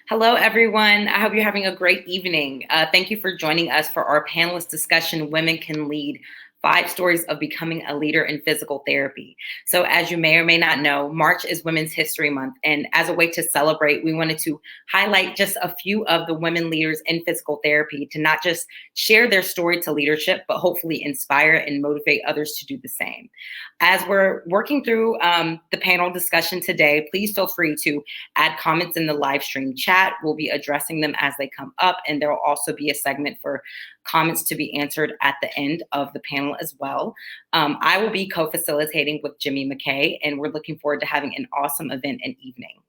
Hello, everyone. I hope you're having a great evening. Thank you for joining us for our panelist discussion, Women Can Lead, 5 Stories of Becoming a Leader in Physical Therapy. So as you may or may not know, March is Women's History Month. And as a way to celebrate, we wanted to highlight just a few of the women leaders in physical therapy to not just share their story to leadership, but hopefully inspire and motivate others to do the same. As we're working through the panel discussion today, please feel free to add comments in the live stream chat. We'll be addressing them as they come up, and there will also be a segment for comments to be answered at the end of the panel as well. I will be co-facilitating with Jimmy McKay, and we're looking forward to having an awesome event and evening.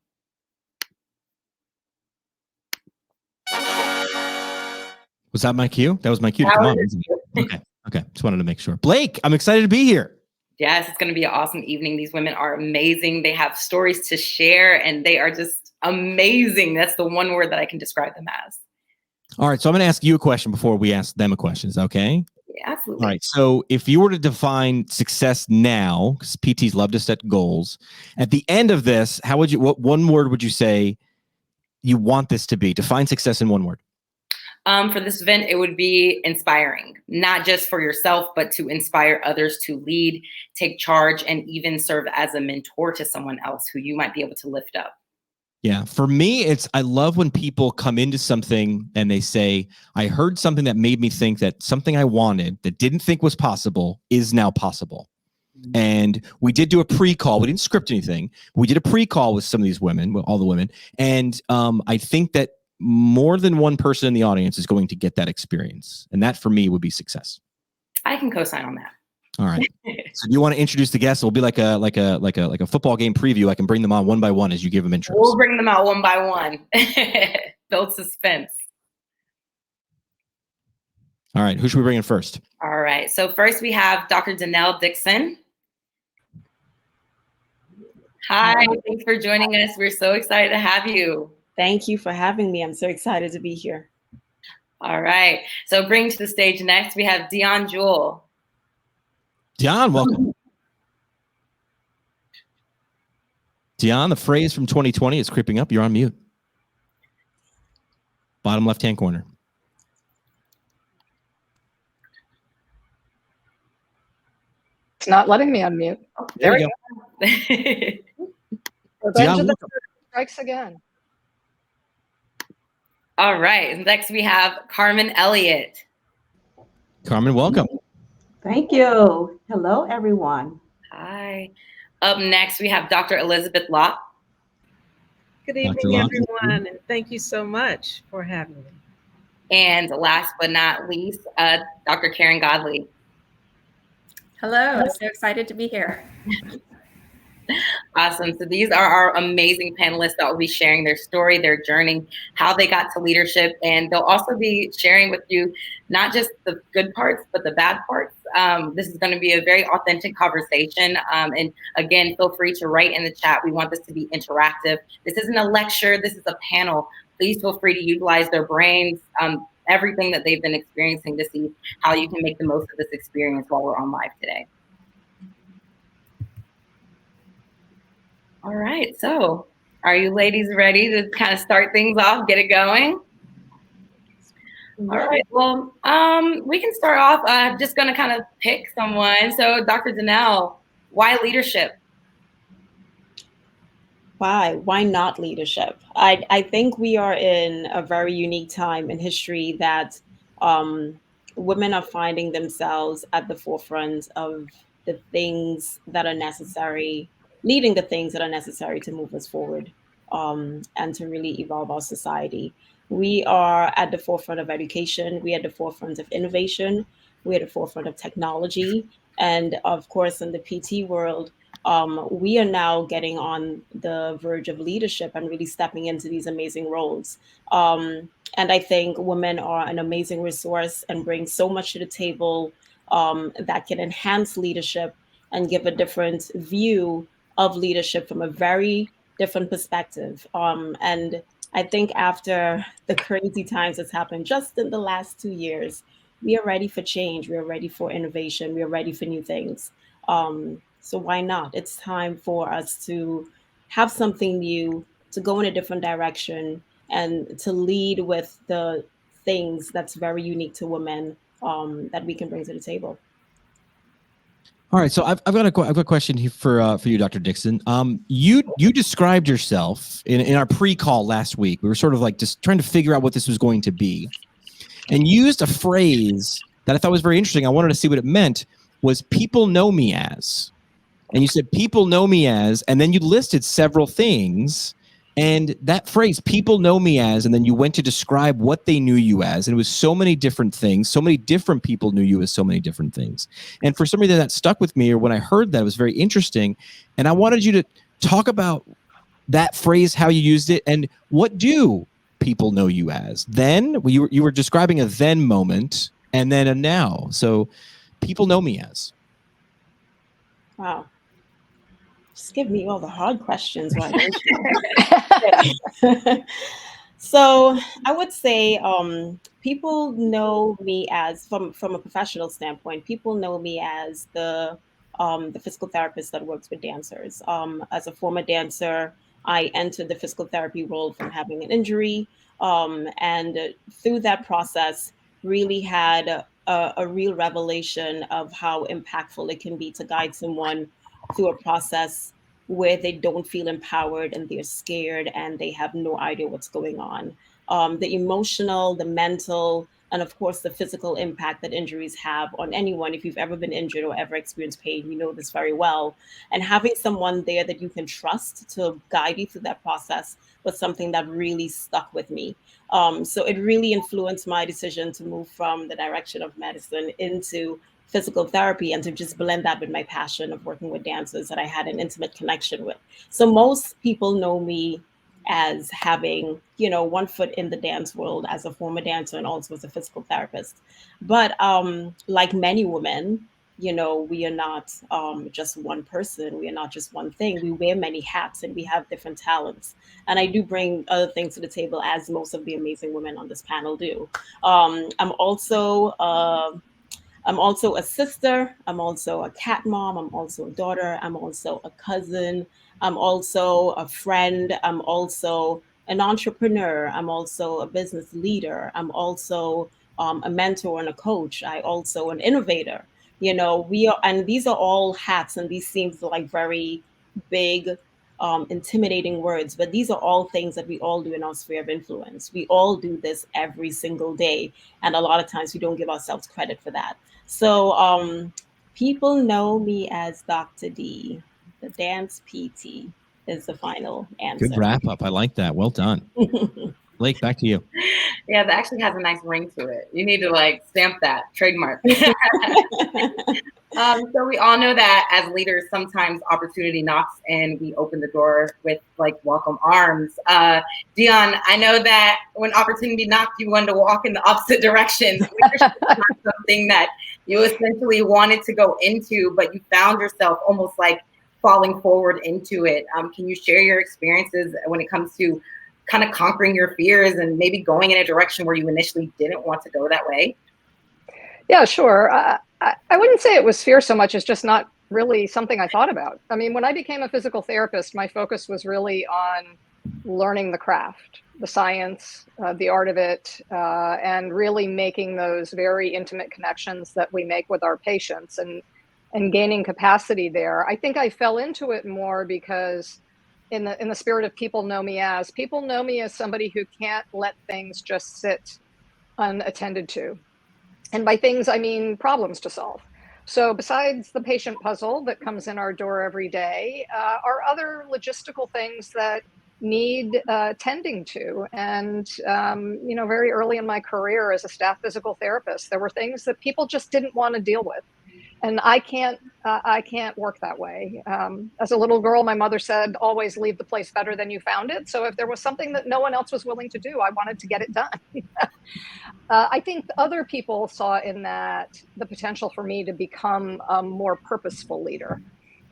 Was that my cue? That was my cue to come on. Okay. Just wanted to make sure. Blake, I'm excited to be here. Yes, it's going to be an awesome evening. These women are amazing. They have stories to share, and they are just amazing. That's the one word that I can describe them as. All right, so I'm going to ask you a question before we ask them a question. Is that okay? Yeah, absolutely. All right, so if you were to define success now, because PTs love to set goals, at the end of this, what one word would you say you want this to be? Define success in one word. For this event, it would be inspiring, not just for yourself, but to inspire others to lead, take charge, and even serve as a mentor to someone else who you might be able to lift up. Yeah, for me, I love when people come into something and they say, I heard something that made me think that something I wanted that didn't think was possible is now possible. Mm-hmm. And we did do a pre-call. We didn't script anything. We did a pre-call with some of these women, with all the women. And I think that more than one person in the audience is going to get that experience. And that for me would be success. I can co-sign on that. All right. So do you want to introduce the guests? It'll be like a football game preview. I can bring them on one by one as you give them intros. We'll bring them out one by one. Build suspense. All right. Who should we bring in first? All right. So first we have Dr. Danelle Dickson. Hi. Thanks for joining us. We're so excited to have you. Thank you for having me. I'm so excited to be here. All right. So bring to the stage next, we have Jewell. Dianne, welcome. Dianne, the phrase from 2020 is creeping up. You're on mute. Bottom left-hand corner. It's not letting me unmute. Oh, there we go. Revenge of the strikes again. All right. Next, we have Carmen Elliot. Carmen, welcome. Thank you. Hello, everyone. Hi. Up next, we have Dr. Elizabeth Locke. Good evening, everyone, and thank you so much for having me. And last but not least, Dr. Karen Godley. Hello, I'm so excited to be here. Awesome. So these are our amazing panelists that will be sharing their story, their journey, how they got to leadership, and they'll also be sharing with you not just the good parts, but the bad parts. This is going to be a very authentic conversation. And again, feel free to write in the chat. We want this to be interactive. This isn't a lecture. This is a panel. Please feel free to utilize their brains, everything that they've been experiencing to see how you can make the most of this experience while we're on live today. All right, so are you ladies ready to kind of start things off, get it going? All right, well, we can start off. I'm just going to kind of pick someone. So Dr. Danelle, why leadership? Why not leadership? I think we are in a very unique time in history that women are finding themselves at the forefront of the things that are necessary, leading the things that are necessary to move us forward and to really evolve our society. We are at the forefront of education. We're at the forefront of innovation. We're at the forefront of technology. And of course, in the PT world, we are now getting on the verge of leadership and really stepping into these amazing roles. And I think women are an amazing resource and bring so much to the table that can enhance leadership and give a different view of leadership from a very different perspective. And I think after the crazy times that's happened just in the last 2 years, we are ready for change. We are ready for innovation. We are ready for new things. So why not? It's time for us to have something new, to go in a different direction, and to lead with the things that's very unique to women that we can bring to the table. All right, so I've got a question here for you, Dr. Dickson. You described yourself in our pre-call last week. We were sort of like just trying to figure out what this was going to be, and used a phrase that I thought was very interesting. I wanted to see what it meant. Was people know me as, and you said people know me as, and then you listed several things. And that phrase, people know me as, and then you went to describe what they knew you as. And it was so many different things. So many different people knew you as so many different things. And for some reason that stuck with me, or when I heard that, it was very interesting. And I wanted you to talk about that phrase, how you used it, and what do people know you as? Then, you were describing a then moment and then a now. So people know me as. Wow. Just give me all the hard questions, why don't you? So I would say people know me as, from a professional standpoint, people know me as the physical therapist that works with dancers. As a former dancer, I entered the physical therapy role from having an injury, and through that process, really had a real revelation of how impactful it can be to guide someone through a process where they don't feel empowered and they're scared and they have no idea what's going on. The emotional, the mental, and of course, the physical impact that injuries have on anyone. If you've ever been injured or ever experienced pain, you know this very well. And having someone there that you can trust to guide you through that process was something that really stuck with me. So it really influenced my decision to move from the direction of medicine into physical therapy, and to just blend that with my passion of working with dancers that I had an intimate connection with. So most people know me as having, one foot in the dance world as a former dancer and also as a physical therapist. But like many women, we are not just one person. We are not just one thing. We wear many hats and we have different talents. And I do bring other things to the table, as most of the amazing women on this panel do. I'm also a sister. I'm also a cat mom. I'm also a daughter. I'm also a cousin. I'm also a friend. I'm also an entrepreneur. I'm also a business leader. I'm also a mentor and a coach. I also an innovator. And these are all hats, and these seem like very big, intimidating words, but these are all things that we all do in our sphere of influence. We all do this every single day, and a lot of times we don't give ourselves credit for that. So people know me as Dr. D. The dance PT is the final answer. Good wrap up. I like that. Well done. Blake, back to you. Yeah, that actually has a nice ring to it. You need to stamp that, trademark. So we all know that as leaders, sometimes opportunity knocks and we open the door with welcome arms. Dianne, I know that when opportunity knocked, you wanted to walk in the opposite direction. Leadership is not something that you essentially wanted to go into, but you found yourself almost falling forward into it. Can you share your experiences when it comes to kind of conquering your fears and maybe going in a direction where you initially didn't want to go that way? Yeah, sure. I wouldn't say it was fear so much as just not really something I thought about. I mean, when I became a physical therapist, my focus was really on learning the craft, the science, the art of it, and really making those very intimate connections that we make with our patients and gaining capacity there. I think I fell into it more because in the spirit of people know me as somebody who can't let things just sit unattended to. And by things, I mean problems to solve. So besides the patient puzzle that comes in our door every day, are other logistical things that need tending to. And, very early in my career as a staff physical therapist, there were things that people just didn't want to deal with. And I can't work that way. As a little girl, my mother said, always leave the place better than you found it. So if there was something that no one else was willing to do, I wanted to get it done. I think other people saw in that the potential for me to become a more purposeful leader.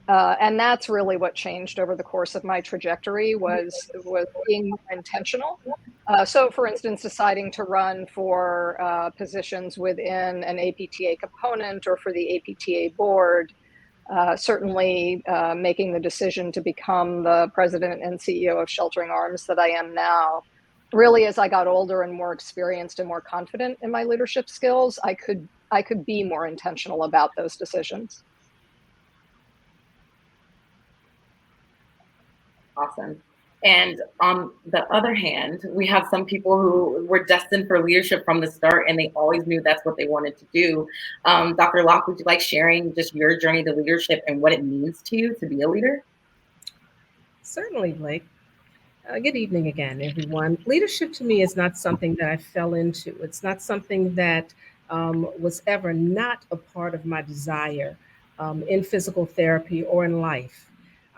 And that's really what changed over the course of my trajectory was being more intentional. So for instance, deciding to run for positions within an APTA component or for the APTA board, certainly making the decision to become the president and CEO of Sheltering Arms that I am now. really, as I got older and more experienced and more confident in my leadership skills, I could be more intentional about those decisions. Awesome. And on the other hand, we have some people who were destined for leadership from the start, and they always knew that's what they wanted to do. Dr. Locke, would you like sharing just your journey to leadership and what it means to you to be a leader? Certainly, Blake. Good evening again, everyone. Leadership to me is not something that I fell into. It's not something that was ever not a part of my desire in physical therapy or in life.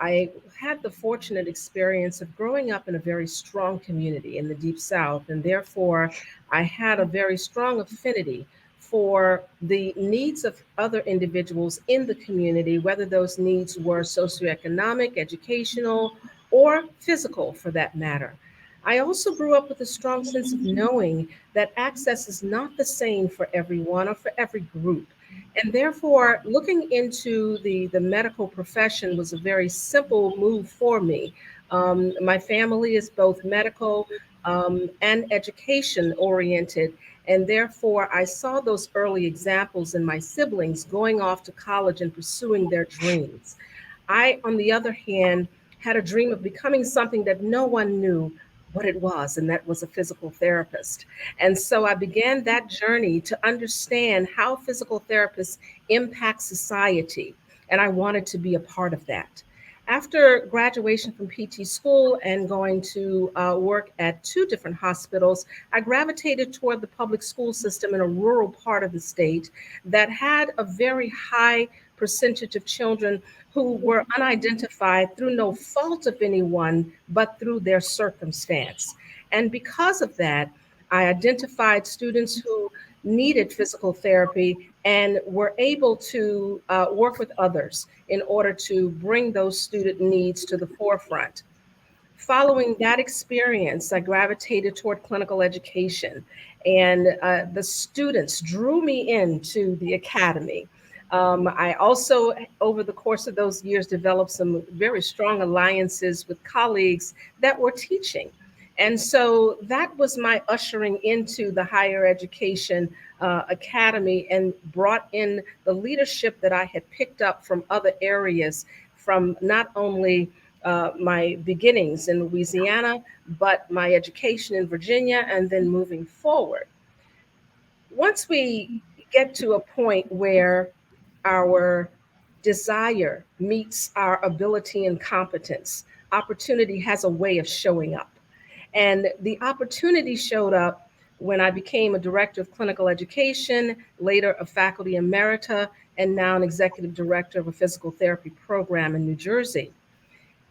I had the fortunate experience of growing up in a very strong community in the Deep South, and therefore I had a very strong affinity for the needs of other individuals in the community, whether those needs were socioeconomic, educational, or physical for that matter. I also grew up with a strong sense of knowing that access is not the same for everyone or for every group. And therefore, looking into the medical profession was a very simple move for me. My family is both medical and education oriented. And therefore, I saw those early examples in my siblings going off to college and pursuing their dreams. I, on the other hand, had a dream of becoming something that no one knew what it was, and that was a physical therapist. And so I began that journey to understand how physical therapists impact society, and I wanted to be a part of that. After graduation from PT school and going to work at 2 different hospitals, I gravitated toward the public school system in a rural part of the state that had a very high percentage of children who were unidentified through no fault of anyone, but through their circumstance. And because of that, I identified students who needed physical therapy and were able to work with others in order to bring those student needs to the forefront. Following that experience, I gravitated toward clinical education, and the students drew me into the academy. I also, over the course of those years, developed some very strong alliances with colleagues that were teaching. And so that was my ushering into the higher education academy and brought in the leadership that I had picked up from other areas, from not only my beginnings in Louisiana, but my education in Virginia, and then moving forward. Once we get to a point where our desire meets our ability and competence, opportunity has a way of showing up. And the opportunity showed up when I became a director of clinical education, later a faculty emerita, and now an executive director of a physical therapy program in New Jersey.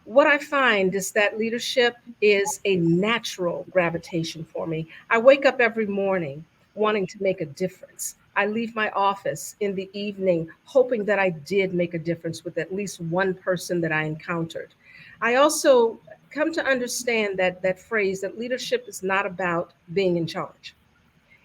What I find is that leadership is a natural gravitation for me. I wake up every morning wanting to make a difference. I leave my office in the evening hoping that I did make a difference with at least one person that I encountered. I also come to understand that phrase that leadership is not about being in charge.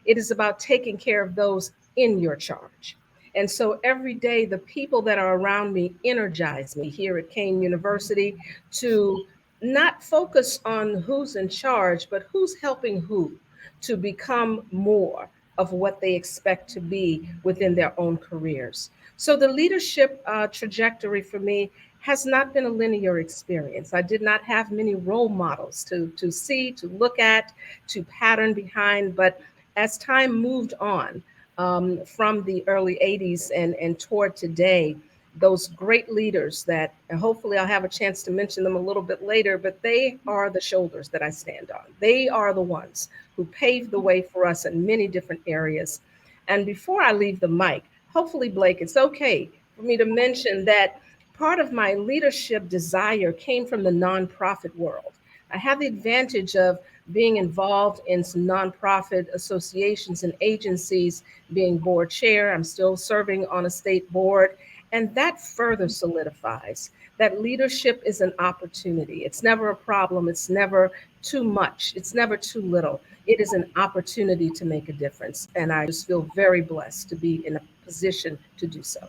It is about taking care of those in your charge. And so every day, the people that are around me energize me here at Kean University to not focus on who's in charge, but who's helping who to become more of what they expect to be within their own careers. So the leadership trajectory for me has not been a linear experience. I did not have many role models to see, to look at, to pattern behind. But as time moved on from the early 80s and toward today, those great leaders that, and hopefully I'll have a chance to mention them a little bit later, but they are the shoulders that I stand on. They are the ones who paved the way for us in many different areas. And before I leave the mic, hopefully, Blake, it's okay for me to mention that part of my leadership desire came from the nonprofit world. I have the advantage of being involved in some nonprofit associations and agencies, being board chair. I'm still serving on a state board. And that further solidifies that leadership is an opportunity. It's never a problem. It's never too much. It's never too little. It is an opportunity to make a difference. And I just feel very blessed to be in a position to do so.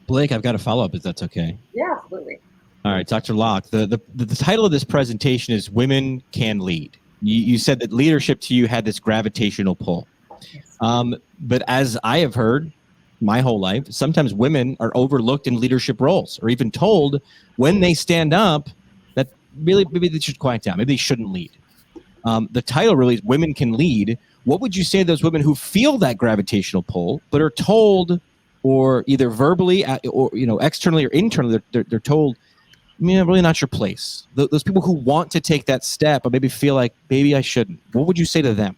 Blake, I've got a follow-up if that's okay. Yeah, absolutely. All right, Dr. Locke, the title of this presentation is Women Can Lead. You said that leadership to you had this gravitational pull. Yes. But as I have heard my whole life, sometimes women are overlooked in leadership roles, or even told when they stand up that really maybe they should quiet down, maybe they shouldn't lead. The title really is Women Can Lead. What would you say to those women who feel that gravitational pull, but are told, or either verbally or externally or internally, they're told, really not your place. Those people who want to take that step, but maybe feel like maybe I shouldn't. What would you say to them?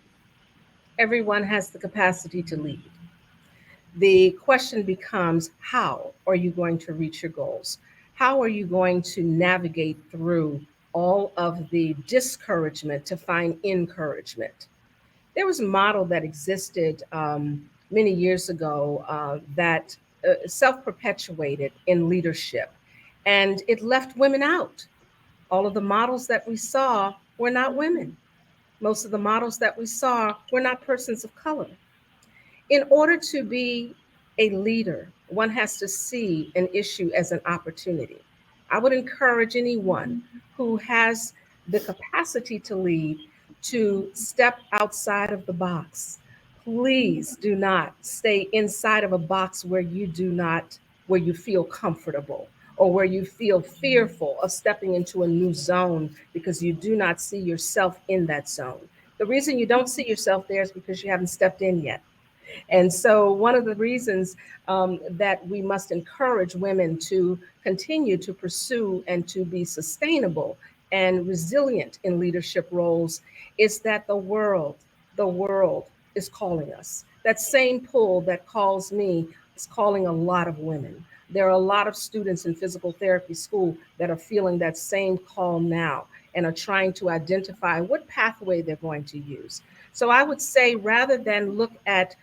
Everyone has the capacity to lead. The question becomes, how are you going to reach your goals? How are you going to navigate through all of the discouragement to find encouragement? There was a model that existed many years ago that self-perpetuated in leadership, and it left women out. All of the models that we saw were not women. Most of the models that we saw were not persons of color. In order to be a leader, one has to see an issue as an opportunity. I would encourage anyone who has the capacity to lead to step outside of the box. Please do not stay inside of a box where you feel comfortable, or where you feel fearful of stepping into a new zone because you do not see yourself in that zone. The reason you don't see yourself there is because you haven't stepped in yet. And so one of the reasons that we must encourage women to continue to pursue and to be sustainable and resilient in leadership roles is that the world is calling us. That same pull that calls me is calling a lot of women. There are a lot of students in physical therapy school that are feeling that same call now and are trying to identify what pathway they're going to use. So I would say, rather than look at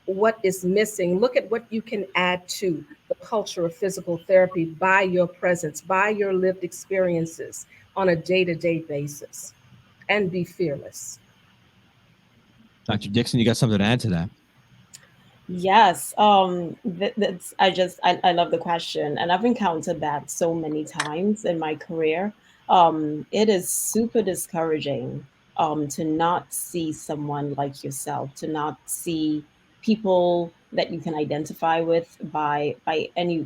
what is missing, look at what you can add to the culture of physical therapy by your presence, by your lived experiences on a day-to-day basis, and be fearless. Dr. Dickson, you got something to add to that? Yes, that's I love the question, and I've encountered that so many times in my career. It is super discouraging to not see someone like yourself, to not see people that you can identify with by any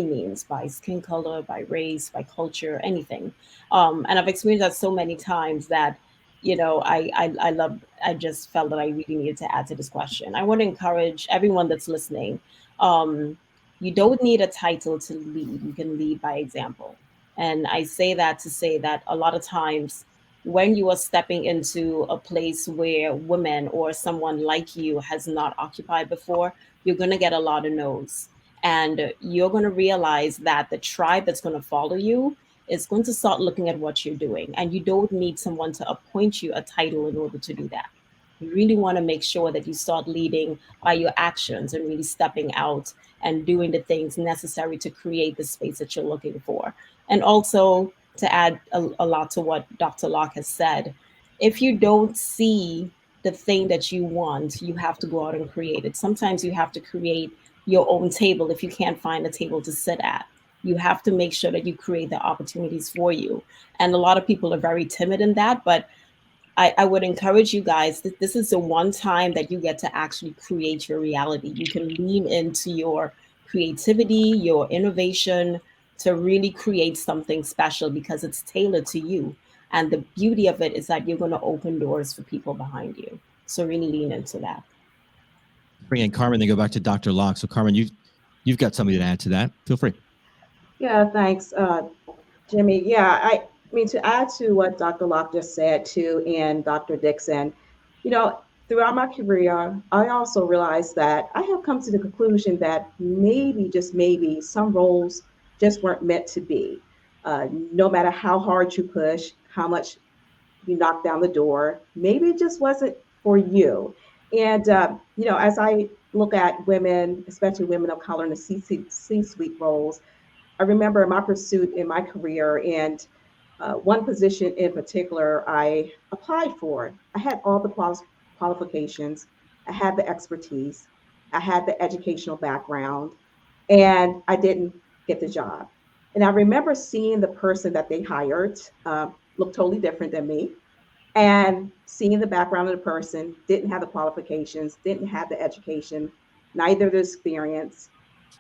means, by skin color, by race, by culture, anything. And I've experienced that so many times that I just felt that I really needed to add to this question. I want to encourage everyone that's listening. You don't need a title to lead. You can lead by example. And I say that to say that a lot of times when you are stepping into a place where women or someone like you has not occupied before, you're going to get a lot of no's. And you're going to realize that the tribe that's going to follow you is going to start looking at what you're doing. And you don't need someone to appoint you a title in order to do that. You really want to make sure that you start leading by your actions and really stepping out and doing the things necessary to create the space that you're looking for. And also, to add a lot to what Dr. Locke has said, if you don't see the thing that you want, you have to go out and create it. Sometimes you have to create your own table if you can't find a table to sit at. You have to make sure that you create the opportunities for you. And a lot of people are very timid in that, but I would encourage you guys that this is the one time that you get to actually create your reality. You can lean into your creativity, your innovation to really create something special because it's tailored to you. And the beauty of it is that you're going to open doors for people behind you. So really lean into that. Bring in Carmen, then go back to Dr. Locke. So Carmen, you've got something to add to that. Feel free. Yeah, thanks, Jimmy. Yeah, I mean, to add to what Dr. Locke just said too, and Dr. Dickson, throughout my career, I also realized that I have come to the conclusion that maybe, just maybe, some roles just weren't meant to be. No matter how hard you push, how much you knock down the door, maybe it just wasn't for you. And, as I look at women, especially women of color in the C-suite roles, I remember my pursuit in my career, and one position in particular I applied for. I had all the qualifications, I had the expertise, I had the educational background, and I didn't get the job. And I remember seeing the person that they hired look totally different than me. And seeing the background of the person, didn't have the qualifications, didn't have the education, neither the experience.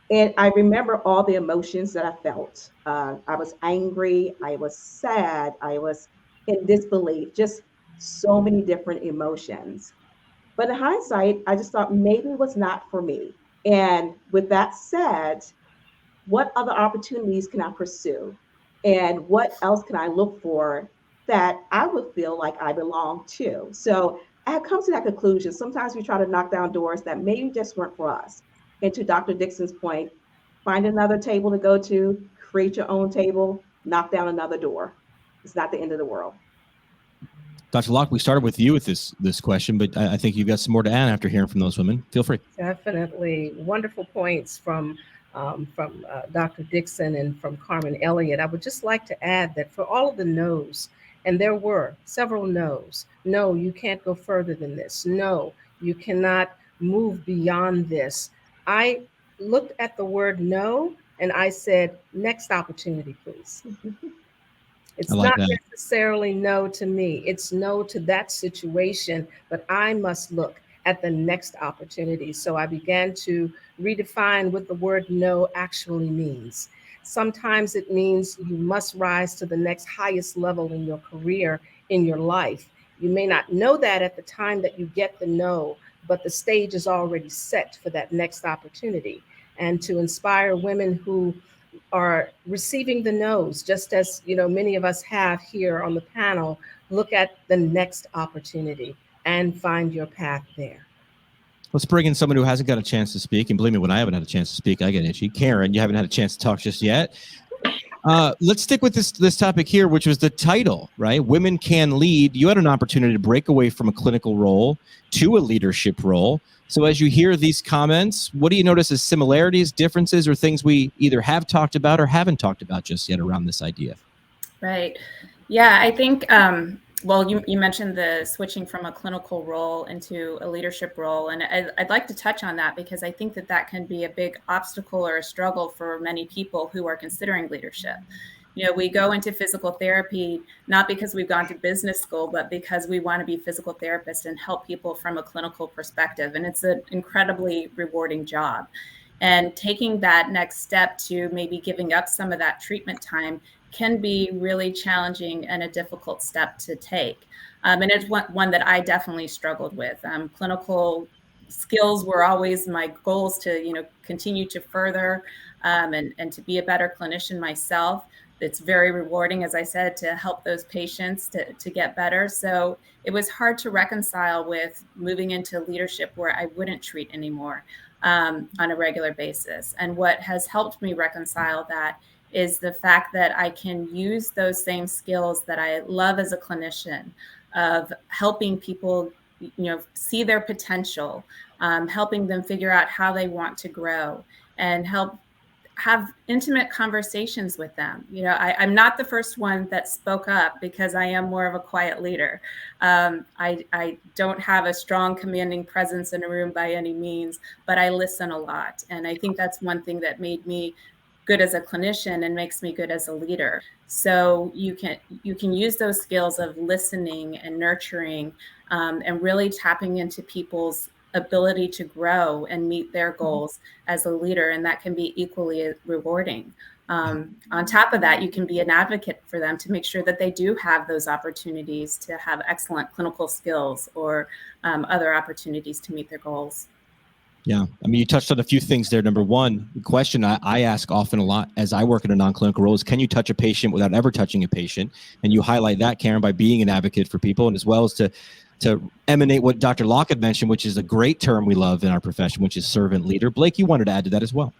And I remember all the emotions that I felt. I was angry, I was sad, I was in disbelief, just so many different emotions. But in hindsight, I just thought maybe it was not for me. And with that said, what other opportunities can I pursue? And what else can I look for that I would feel like I belong to? So I have come to that conclusion. Sometimes we try to knock down doors that maybe just weren't for us. And to Dr. Dickson's point, find another table to go to, create your own table, knock down another door. It's not the end of the world. Dr. Locke, we started with you with this question, but I think you've got some more to add after hearing from those women. Feel free. Definitely wonderful points from Dr. Dickson and from Carmen Elliot. I would just like to add that for all of the no's, and there were several no's. No, you can't go further than this. No, you cannot move beyond this. I looked at the word no and I said, next opportunity, please. It's like not that. necessarily no to me. It's no to that situation, but I must look at the next opportunity. So I began to redefine what the word no actually means. Sometimes it means you must rise to the next highest level in your career, in your life. You may not know that at the time that you get the no, but the stage is already set for that next opportunity. And to inspire women who are receiving the no's, just as many of us have here on the panel, look at the next opportunity and find your path there. Let's bring in someone who hasn't got a chance to speak. And believe me, when I haven't had a chance to speak, I get itchy. Karen, you haven't had a chance to talk just yet. Let's stick with this topic here, which was the title, right? Women Can Lead. You had an opportunity to break away from a clinical role to a leadership role. So as you hear these comments, what do you notice as similarities, differences, or things we either have talked about or haven't talked about just yet around this idea? Right. Yeah, I think, well, you mentioned the switching from a clinical role into a leadership role. And I'd like to touch on that because I think that can be a big obstacle or a struggle for many people who are considering leadership. We go into physical therapy, not because we've gone to business school, but because we want to be physical therapists and help people from a clinical perspective. And it's an incredibly rewarding job. And taking that next step to maybe giving up some of that treatment time can be really challenging and a difficult step to take. And it's one that I definitely struggled with. Clinical skills were always my goals to, continue to further and to be a better clinician myself. It's very rewarding, as I said, to help those patients to get better. So it was hard to reconcile with moving into leadership where I wouldn't treat anymore on a regular basis. And what has helped me reconcile that is the fact that I can use those same skills that I love as a clinician of helping people, see their potential, helping them figure out how they want to grow and help have intimate conversations with them. I'm not the first one that spoke up because I am more of a quiet leader. I don't have a strong commanding presence in a room by any means, but I listen a lot. And I think that's one thing that made me good as a clinician and makes me good as a leader. So you can use those skills of listening and nurturing and really tapping into people's ability to grow and meet their goals as a leader. And that can be equally rewarding. On top of that, you can be an advocate for them to make sure that they do have those opportunities to have excellent clinical skills or other opportunities to meet their goals. Yeah. I mean, you touched on a few things there. Number one, the question I ask often a lot as I work in a non-clinical role is, can you touch a patient without ever touching a patient? And you highlight that, Karen, by being an advocate for people, and as well as to emanate what Dr. Locke had mentioned, which is a great term we love in our profession, which is servant leader. Blake, you wanted to add to that as well.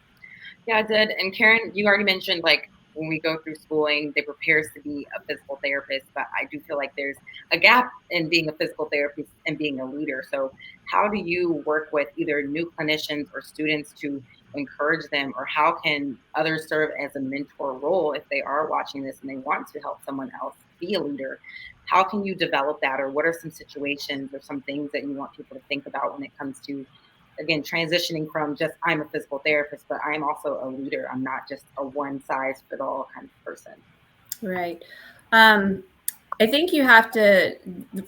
Yeah, I did. And Karen, you already mentioned, like, when we go through schooling, they prepare us to be a physical therapist, but I do feel like there's a gap in being a physical therapist and being a leader. So how do you work with either new clinicians or students to encourage them, or how can others serve as a mentor role if they are watching this and they want to help someone else be a leader? How can you develop that, or what are some situations or some things that you want people to think about when it comes to, again, transitioning from just I'm a physical therapist, but I'm also a leader. I'm not just a one size fit all kind of person. Right. I think you have to,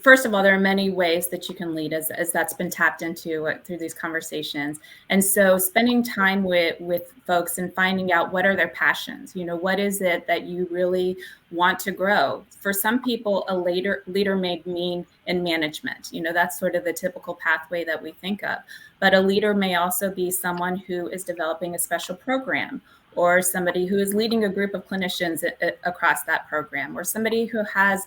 first of all, there are many ways that you can lead as that's been tapped into through these conversations. And so spending time with folks and finding out what are their passions, what is it that you really want to grow? For some people, a leader may mean in management, that's sort of the typical pathway that we think of. But a leader may also be someone who is developing a special program, or somebody who is leading a group of clinicians across that program, or somebody who has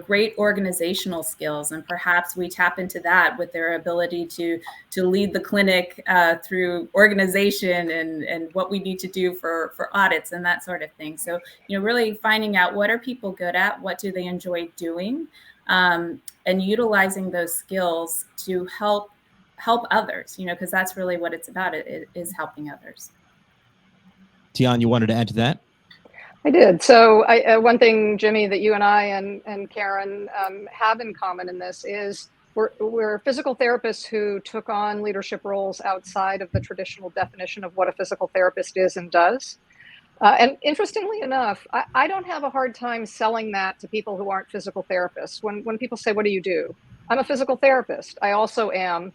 great organizational skills, and perhaps we tap into that with their ability to lead the clinic through organization and what we need to do for audits and that sort of thing. So really finding out what are people good at, what do they enjoy doing, and utilizing those skills to help others, because that's really what it's about. It is helping others. Dianne, you wanted to add to that? I did. So one thing, Jimmy, that you and I and Karen have in common in this is we're physical therapists who took on leadership roles outside of the traditional definition of what a physical therapist is and does. And interestingly enough, I don't have a hard time selling that to people who aren't physical therapists. When people say, what do you do? I'm a physical therapist. I also am,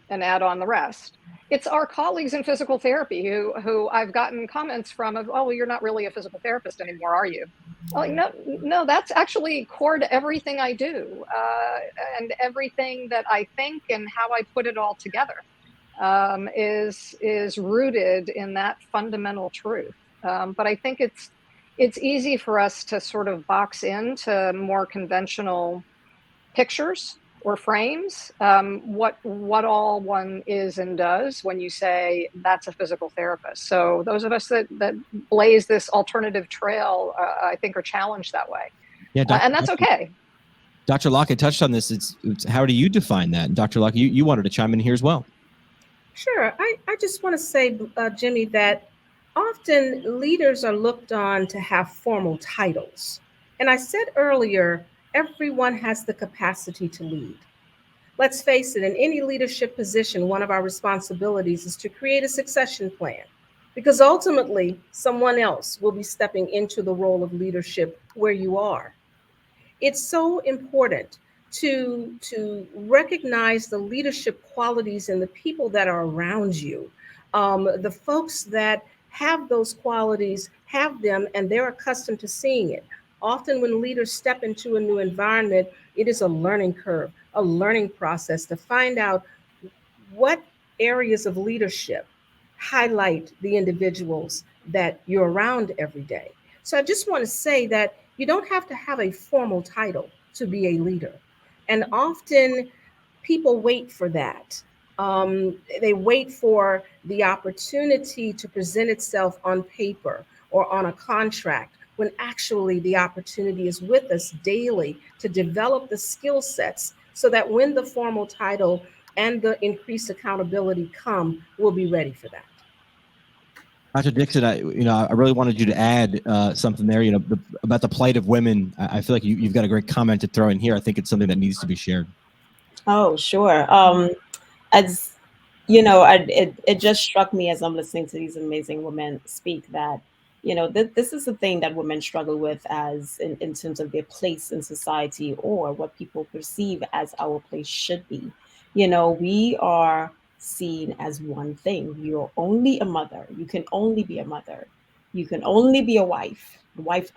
and add on the rest. It's our colleagues in physical therapy who I've gotten comments from of, oh, well, you're not really a physical therapist anymore, are you? Like, no, that's actually core to everything I do, and everything that I think and how I put it all together is rooted in that fundamental truth. But I think it's easy for us to sort of box into more conventional pictures or frames, what all one is and does when you say that's a physical therapist. So those of us that blaze this alternative trail, I think, are challenged that way. Yeah, and that's okay. Dr. Locke had touched on this. It's how do you define that? And Dr. Locke, you wanted to chime in here as well. Sure. I just want to say, Jimmy, that often leaders are looked on to have formal titles. And I said earlier, everyone has the capacity to lead. Let's face it, in any leadership position, one of our responsibilities is to create a succession plan, because ultimately someone else will be stepping into the role of leadership where you are. It's so important to recognize the leadership qualities in the people that are around you. The folks that have those qualities have them, and they're accustomed to seeing it. Often when leaders step into a new environment, it is a learning curve, a learning process to find out what areas of leadership highlight the individuals that you're around every day. So I just want to say that you don't have to have a formal title to be a leader. And often people wait for that. They wait for the opportunity to present itself on paper or on a contract, when actually the opportunity is with us daily to develop the skill sets so that when the formal title and the increased accountability come, we'll be ready for that. Dr. Dickson, I really wanted you to add something there, about the plight of women. I feel like you've got a great comment to throw in here. I think it's something that needs to be shared. Oh, sure. As you know, it just struck me as I'm listening to these amazing women speak that, this is the thing that women struggle with as in terms of their place in society, or what people perceive as our place should be. We are seen as one thing. You're only a mother. You can only be a mother. You can only be a wife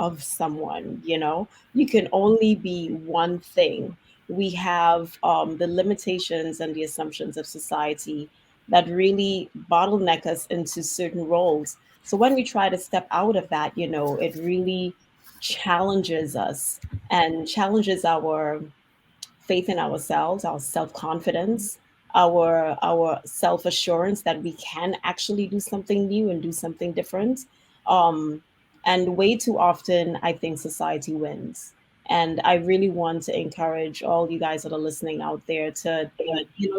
of someone, you can only be one thing. We have the limitations and the assumptions of society that really bottleneck us into certain roles. So when we try to step out of that, it really challenges us and challenges our faith in ourselves, our self-confidence, our self-assurance that we can actually do something new and do something different. And way too often, I think society wins. And I really want to encourage all you guys that are listening out there to,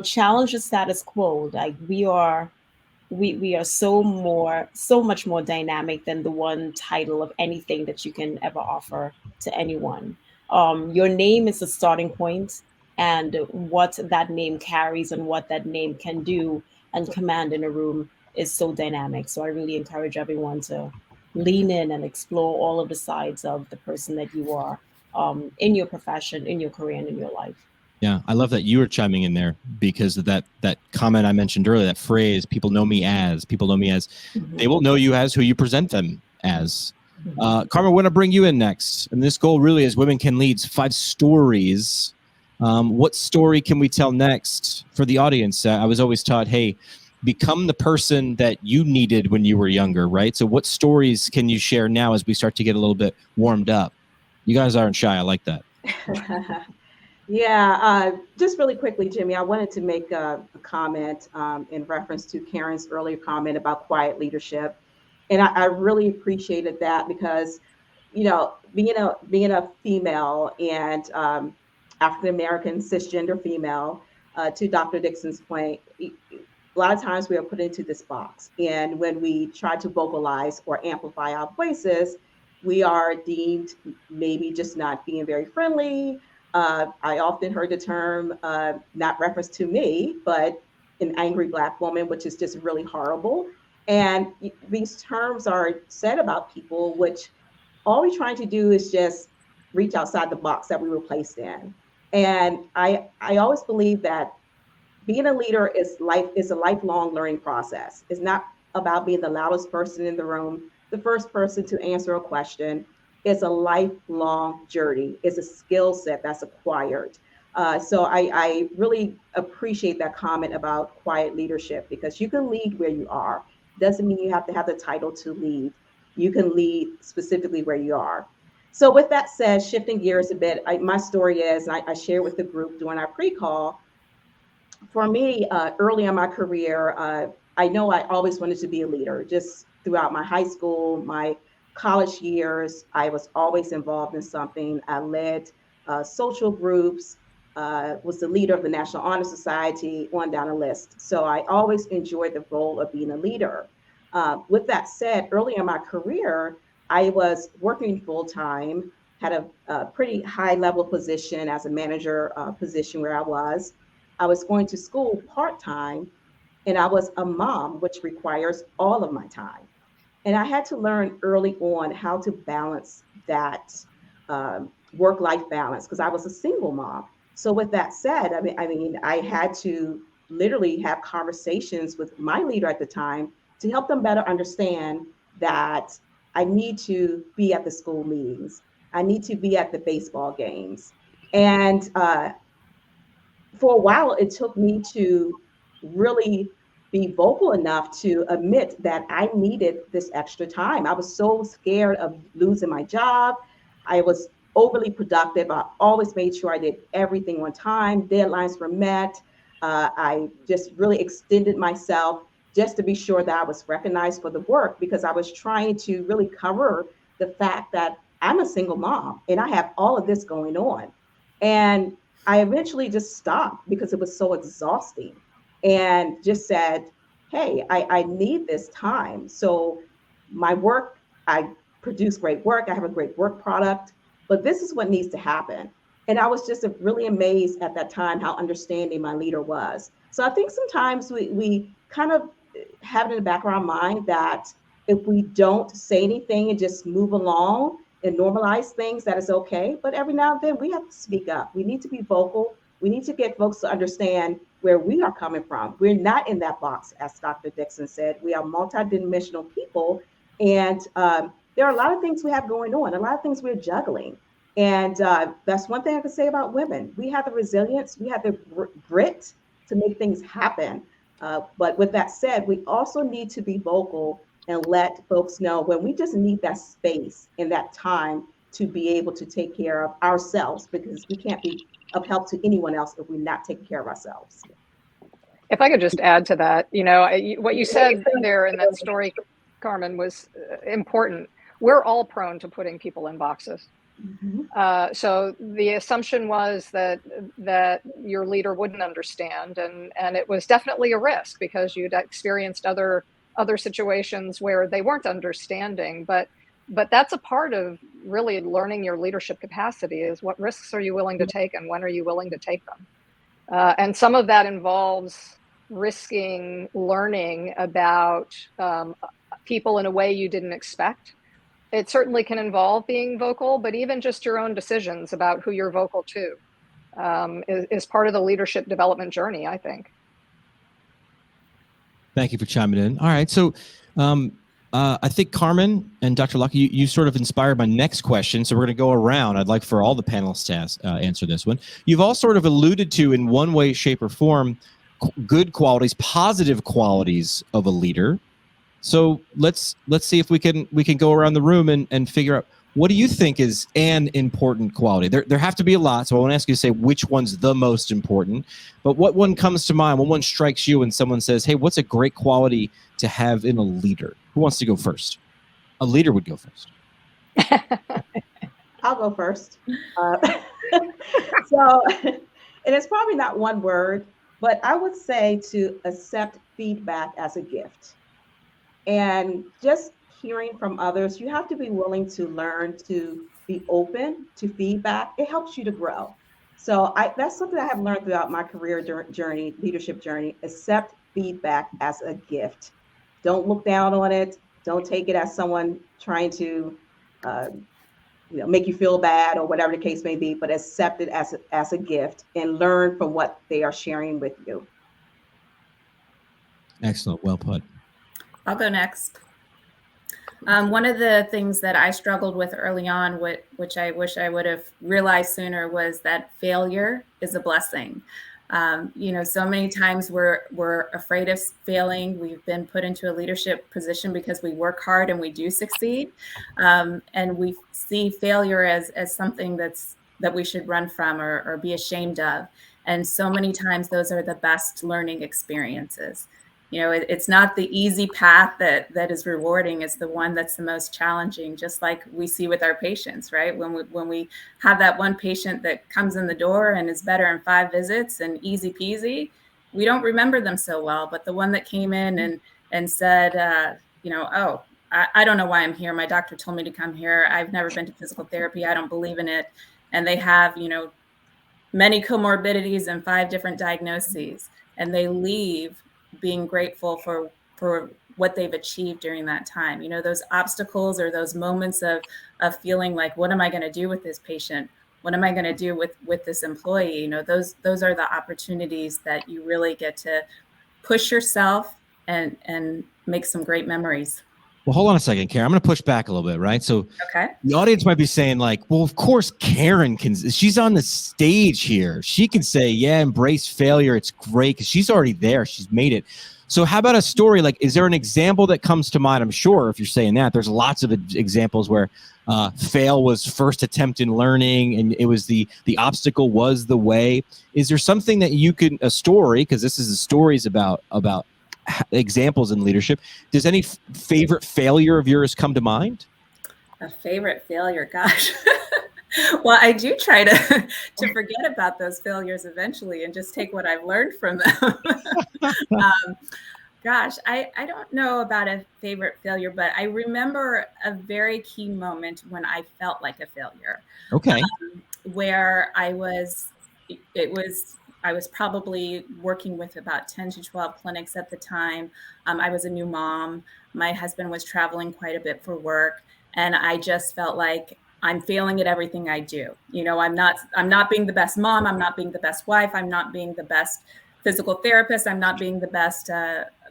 challenge the status quo. Like we are so much more dynamic than the one title of anything that you can ever offer to anyone. Your name is the starting point, and what that name carries and what that name can do and command in a room is so dynamic. So I really encourage everyone to lean in and explore all of the sides of the person that you are, in your profession, in your career, and in your life. Yeah, I love that you were chiming in there because of that comment I mentioned earlier, that phrase, people know me as, Mm-hmm. they will know you as who you present them as. Carmen, I want to bring you in next. And this goal really is Women Can Lead, 5 stories. What story can we tell next for the audience? I was always taught, hey, become the person that you needed when you were younger, right? So what stories can you share now as we start to get a little bit warmed up? You guys aren't shy. I like that. Yeah, just really quickly, Jimmy, I wanted to make a comment in reference to Karen's earlier comment about quiet leadership. And I really appreciated that because, you know, being a female and African American cisgender female, to Dr. Dickson's point, a lot of times we are put into this box. And when we try to vocalize or amplify our voices, we are deemed maybe just not being very friendly. I often heard the term, not reference to me, but an angry Black woman, which is just really horrible. And these terms are said about people, which all we're trying to do is just reach outside the box that we were placed in. And I always believe that being a leader is a lifelong learning process. It's not about being the loudest person in the room, the first person to answer a question. It's a lifelong journey. It's a skill set that's acquired. So I really appreciate that comment about quiet leadership, because you can lead where you are. Doesn't mean you have to have the title to lead. You can lead specifically where you are. So with that said, shifting gears a bit, my story is, and I shared with the group during our pre-call, for me, early in my career, I know I always wanted to be a leader. Just throughout my high school, my college years, I was always involved in something. I led social groups, was the leader of the National Honor Society, on down the list. So I always enjoyed the role of being a leader. With that said, early in my career, I was working full time, had a pretty high level position as a manager position where I was. I was going to school part-time, and I was a mom, which requires all of my time. And I had to learn early on how to balance that work-life balance, because I was a single mom. So with that said, I had to literally have conversations with my leader at the time to help them better understand that I need to be at the school meetings. I need to be at the baseball games. And for a while, it took me to really be vocal enough to admit that I needed this extra time. I was so scared of losing my job. I was overly productive. I always made sure I did everything on time. Deadlines were met. I just really extended myself just to be sure that I was recognized for the work, because I was trying to really cover the fact that I'm a single mom and I have all of this going on. And I eventually just stopped because it was so exhausting, and just said, hey, I need this time. So my work, I produce great work. I have a great work product, but this is what needs to happen. And I was just really amazed at that time how understanding my leader was. So I think sometimes we kind of have it in the back of our mind that if we don't say anything and just move along and normalize things, that is okay. But every now and then we have to speak up. We need to be vocal. We need to get folks to understand where we are coming from. We're not in that box, as Dr. Dickson said. We are multidimensional people. And there are a lot of things we have going on, a lot of things we're juggling. And that's one thing I can say about women. We have the resilience, we have the grit to make things happen. But with that said, we also need to be vocal and let folks know when we just need that space and that time to be able to take care of ourselves, because we can't be of help to anyone else if we're not taking care of ourselves. If I could just add to that, you know, what you said there in that story, Carmen, was important. We're all prone to putting people in boxes. Mm-hmm. So the assumption was that your leader wouldn't understand, and it was definitely a risk because you'd experienced other situations where they weren't understanding. But that's a part of really learning your leadership capacity, is what risks are you willing to take and when are you willing to take them? And some of that involves risking learning about people in a way you didn't expect. It certainly can involve being vocal, but even just your own decisions about who you're vocal to is part of the leadership development journey, I think. Thank you for chiming in. All right. So I think Carmen and Dr. Locke, you sort of inspired my next question. So we're going to go around. I'd like for all the panelists to answer this one. You've all sort of alluded to, in one way, shape, or form, good qualities, positive qualities of a leader. So let's see if we can go around the room and figure out, what do you think is an important quality? There have to be a lot, so I want to ask you to say which one's the most important. But what one comes to mind, what one strikes you when someone says, hey, what's a great quality to have in a leader? Who wants to go first? A leader would go first. I'll go first. So, and it's probably not one word, but I would say to accept feedback as a gift. And just hearing from others, you have to be willing to learn to be open to feedback. It helps you to grow. So that's something I have learned throughout my career journey, leadership journey. Accept feedback as a gift. Don't look down on it. Don't take it as someone trying to make you feel bad or whatever the case may be, but accept it as a gift and learn from what they are sharing with you. Excellent. Well put. I'll go next. One of the things that I struggled with early on, which I wish I would have realized sooner, was that failure is a blessing. So many times we're afraid of failing. We've been put into a leadership position because we work hard and we do succeed. And we see failure as something that we should run from or be ashamed of. And so many times those are the best learning experiences. It's not the easy path that is rewarding. It's the one that's the most challenging, just like we see with our patients, right? When we have that one patient that comes in the door and is better in 5 visits and easy peasy, we don't remember them so well. But the one that came in and said, oh, I don't know why I'm here. My doctor told me to come here. I've never been to physical therapy. I don't believe in it. And they have, many comorbidities and 5 different diagnoses, and they leave being grateful for what they've achieved during that time. Those obstacles or those moments of feeling like, what am I going to do with this patient? What am I going to do with this employee? Those are the opportunities that you really get to push yourself and make some great memories. Well, hold on a second, Karen. I'm going to push back a little bit, right? So okay. The audience might be saying like, well, of course, Karen she's on the stage here. She can say, yeah, embrace failure. It's great because she's already there. She's made it. So how about a story? Like, is there an example that comes to mind? I'm sure if you're saying that, there's lots of examples where fail was first attempt in learning and it was the obstacle was the way. Is there something that a story, because this is the stories about examples in leadership. Does any favorite failure of yours come to mind? A favorite failure, gosh. Well, I do try to forget about those failures eventually and just take what I've learned from them. Gosh, I don't know about a favorite failure, but I remember a very key moment when I felt like a failure. Okay. Where I was probably working with about 10 to 12 clinics at the time. I was a new mom. My husband was traveling quite a bit for work. And I just felt like I'm failing at everything I do. I'm not being the best mom. I'm not being the best wife. I'm not being the best physical therapist. I'm not being the best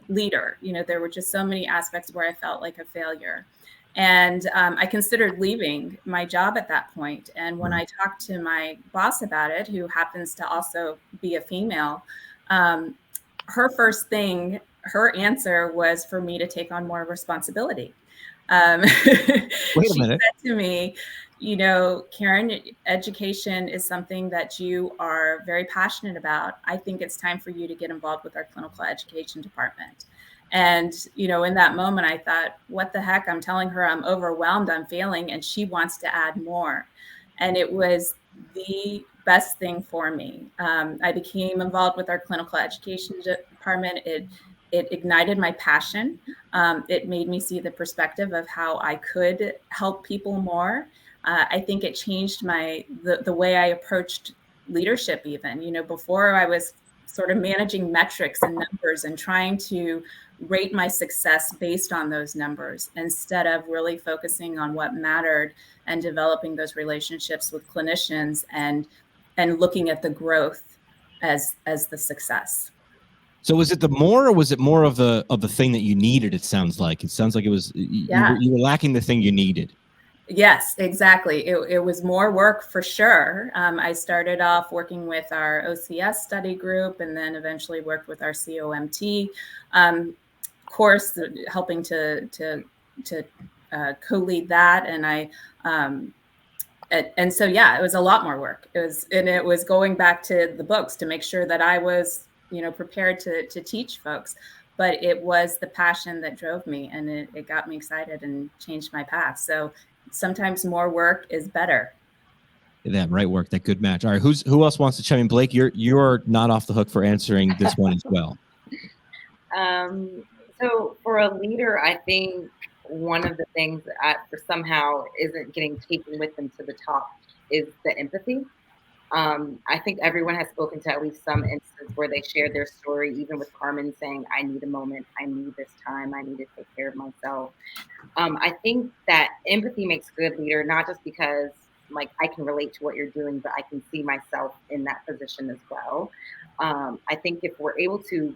leader. There were just so many aspects where I felt like a failure. And I considered leaving my job at that point. And when I talked to my boss about it, who happens to also be a female, her answer was for me to take on more responsibility. Wait a minute. She said to me, Karen, education is something that you are very passionate about. I think it's time for you to get involved with our clinical education department. And, in that moment, I thought, what the heck? I'm telling her I'm overwhelmed, I'm failing, and she wants to add more. And it was the best thing for me. I became involved with our clinical education department. It ignited my passion. It made me see the perspective of how I could help people more. I think it changed the way I approached leadership even. Before I was sort of managing metrics and numbers and trying to rate my success based on those numbers instead of really focusing on what mattered and developing those relationships with clinicians and looking at the growth as the success. So was it the more, or was it more of the thing that you needed? It sounds like it was you were lacking the thing you needed. Yes, exactly. It was more work for sure. I started off working with our OCS study group, and then eventually worked with our COMT course, helping to co-lead that. And so, yeah, it was a lot more work. It was going back to the books to make sure that I was, prepared to teach folks. But it was the passion that drove me, and it got me excited and changed my path. So sometimes more work is better. That right work, that good match. All right, who else wants to chime in? Blake, you're not off the hook for answering this one as well. So for a leader, I think one of the things that somehow isn't getting taken with them to the top is the empathy. I think everyone has spoken to at least some instance where they shared their story, even with Carmen saying, I need a moment, I need this time, I need to take care of myself. I think that empathy makes a good leader, not just because I can relate to what you're doing, but I can see myself in that position as well. I think if we're able to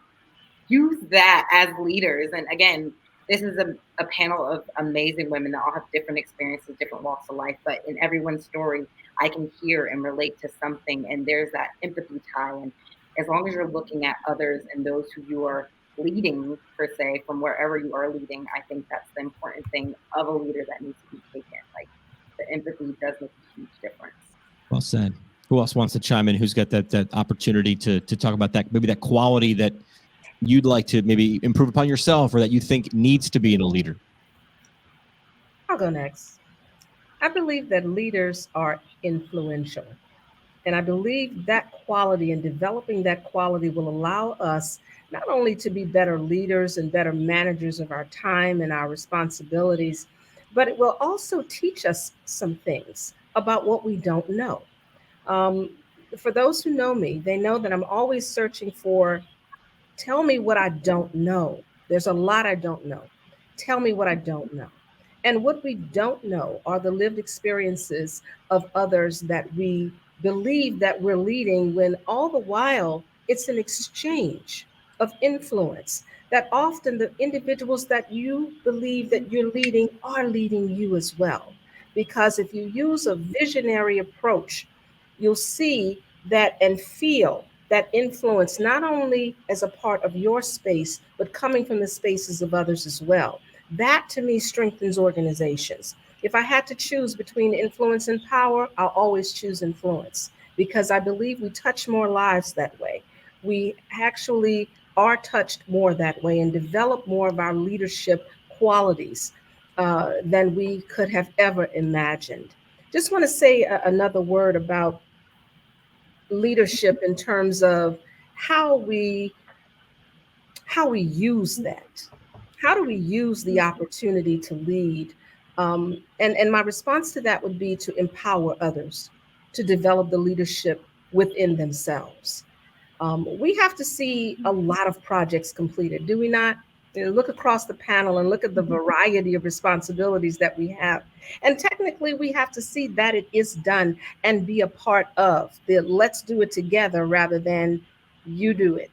use that as leaders, and again, this is a panel of amazing women that all have different experiences, different walks of life, but in everyone's story, I can hear and relate to something, and there's that empathy tie. And as long as you're looking at others and those who you are leading, per se, from wherever you are leading, I think that's the important thing of a leader that needs to be taken. The empathy does make a huge difference. Well said. Who else wants to chime in? Who's got that opportunity to talk about that, maybe that quality that you'd like to maybe improve upon yourself, or that you think needs to be in a leader? I'll go next. I believe that leaders are influential. And I believe that quality and developing that quality will allow us not only to be better leaders and better managers of our time and our responsibilities, but it will also teach us some things about what we don't know. For those who know me, they know that I'm always searching for, tell me what I don't know. There's a lot I don't know. Tell me what I don't know. And what we don't know are the lived experiences of others that we believe that we're leading, when all the while it's an exchange of influence, that often the individuals that you believe that you're leading are leading you as well. Because if you use a visionary approach, you'll see that and feel that influence, not only as a part of your space, but coming from the spaces of others as well. That to me strengthens organizations. If I had to choose between influence and power, I'll always choose influence, because I believe we touch more lives that way. We actually are touched more that way and develop more of our leadership qualities than we could have ever imagined. Just want to say another word about leadership in terms of how we use that. How do we use the opportunity to lead? And my response to that would be to empower others to develop the leadership within themselves. We have to see a lot of projects completed, do we not? Look across the panel and look at the variety of responsibilities that we have. And technically, we have to see that it is done and be a part of the let's do it together rather than you do it.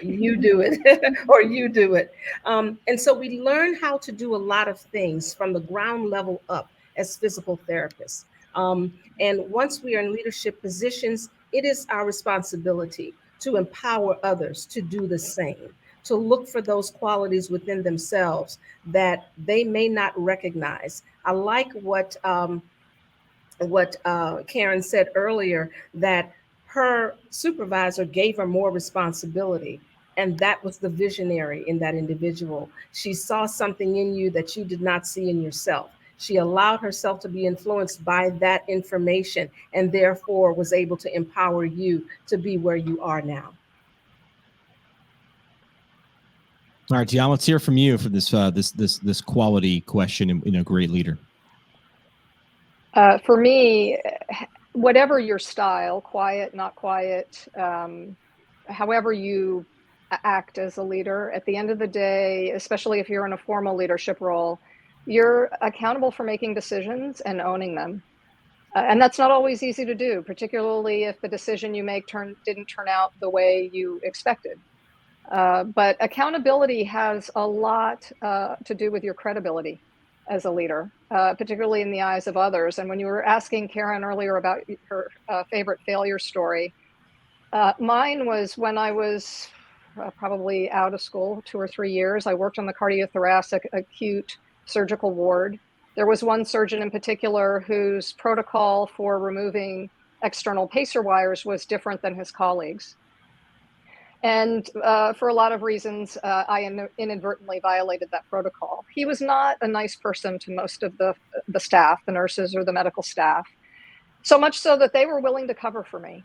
You do it or you do it. And so we learn how to do a lot of things from the ground level up as physical therapists. And once we are in leadership positions, it is our responsibility to empower others to do the same, to look for those qualities within themselves that they may not recognize. I like what Karen said earlier, that her supervisor gave her more responsibility. And that was the visionary in that individual. She saw something in you that you did not see in yourself. She allowed herself to be influenced by that information, and therefore was able to empower you to be where you are now. All right, Dianne, let's hear from you for this quality question in a great leader. For me, whatever your style, quiet, not quiet, however you act as a leader. At the end of the day, especially if you're in a formal leadership role, you're accountable for making decisions and owning them. And that's not always easy to do, particularly if the decision you make didn't turn out the way you expected. But accountability has a lot to do with your credibility as a leader, particularly in the eyes of others. And when you were asking Karen earlier about her favorite failure story, mine was when I was probably out of school 2 or 3 years. I worked on the cardiothoracic acute surgical ward. There was one surgeon in particular whose protocol for removing external pacer wires was different than his colleagues. And for a lot of reasons, I inadvertently violated that protocol. He was not a nice person to most of the staff, the nurses or the medical staff, so much so that they were willing to cover for me.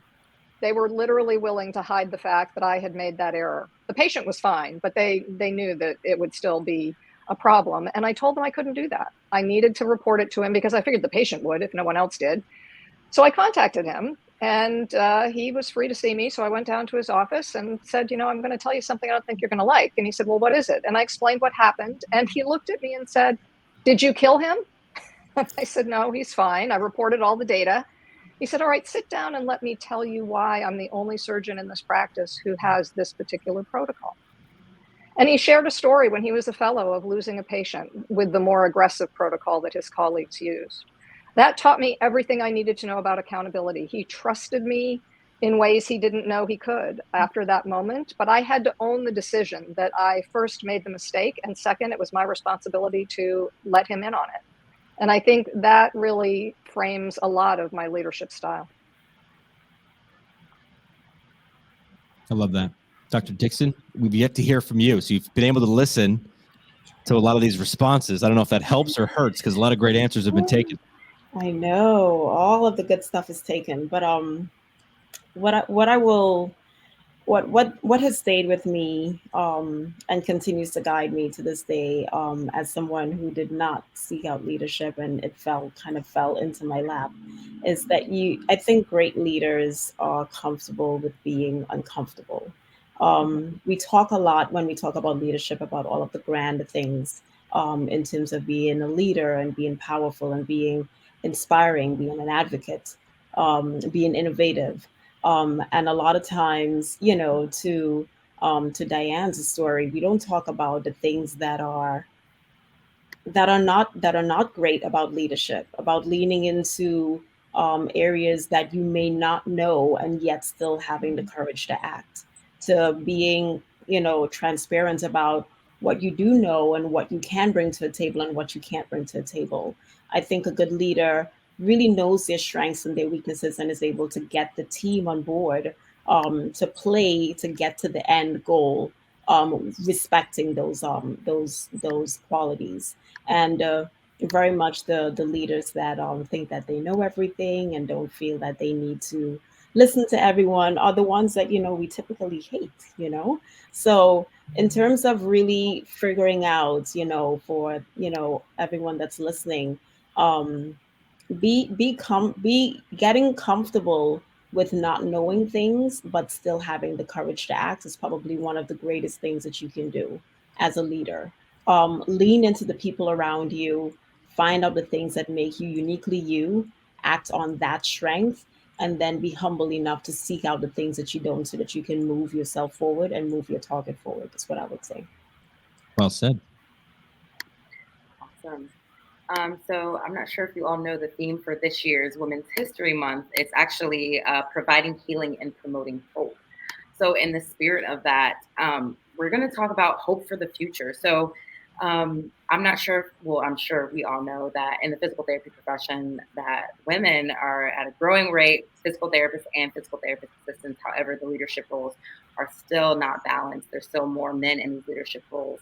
They were literally willing to hide the fact that I had made that error. The patient was fine, but they knew that it would still be a problem. And I told them I couldn't do that. I needed to report it to him because I figured the patient would if no one else did. So I contacted him, and he was free to see me. So I went down to his office and said, I'm going to tell you something I don't think you're going to like. And he said, well, what is it? And I explained what happened. And he looked at me and said, did you kill him? I said, no, he's fine. I reported all the data. He said, all right, sit down and let me tell you why I'm the only surgeon in this practice who has this particular protocol. And he shared a story when he was a fellow of losing a patient with the more aggressive protocol that his colleagues used. That taught me everything I needed to know about accountability. He trusted me in ways he didn't know he could after that moment, but I had to own the decision that I first made the mistake, and second, it was my responsibility to let him in on it. And I think that really frames a lot of my leadership style. I love that. Dr. Dickson, we've yet to hear from you. So you've been able to listen to a lot of these responses. I don't know if that helps or hurts because a lot of great answers have been taken. I know all of the good stuff is taken, but what has stayed with me and continues to guide me to this day as someone who did not seek out leadership and it kind of fell into my lap is that I think great leaders are comfortable with being uncomfortable. We talk a lot when we talk about leadership about all of the grand things in terms of being a leader and being powerful and being inspiring, being an advocate, being innovative. And a lot of times, to Dianne's story, we don't talk about the things that are not great about leadership, about leaning into areas that you may not know and yet still having the courage to act, to being, transparent about what you do know and what you can bring to the table and what you can't bring to the table. I think a good leader really knows their strengths and their weaknesses and is able to get the team on board to play to get to the end goal, respecting those qualities. And very much the leaders that think that they know everything and don't feel that they need to listen to everyone are the ones that we typically hate. So in terms of really figuring out, for everyone that's listening, be getting comfortable with not knowing things, but still having the courage to act is probably one of the greatest things that you can do as a leader. Lean into the people around you, find out the things that make you uniquely you, act on that strength, and then be humble enough to seek out the things that you don't so that you can move yourself forward and move your target forward. That's what I would say. Well said. Awesome. So I'm not sure if you all know the theme for this year's Women's History Month. It's actually providing healing and promoting hope. So in the spirit of that, we're going to talk about hope for the future. So I'm not sure, well, I'm sure we all know that in the physical therapy profession that women are at a growing rate, physical therapists and physical therapist assistants. However, the leadership roles are still not balanced. There's still more men in these leadership roles.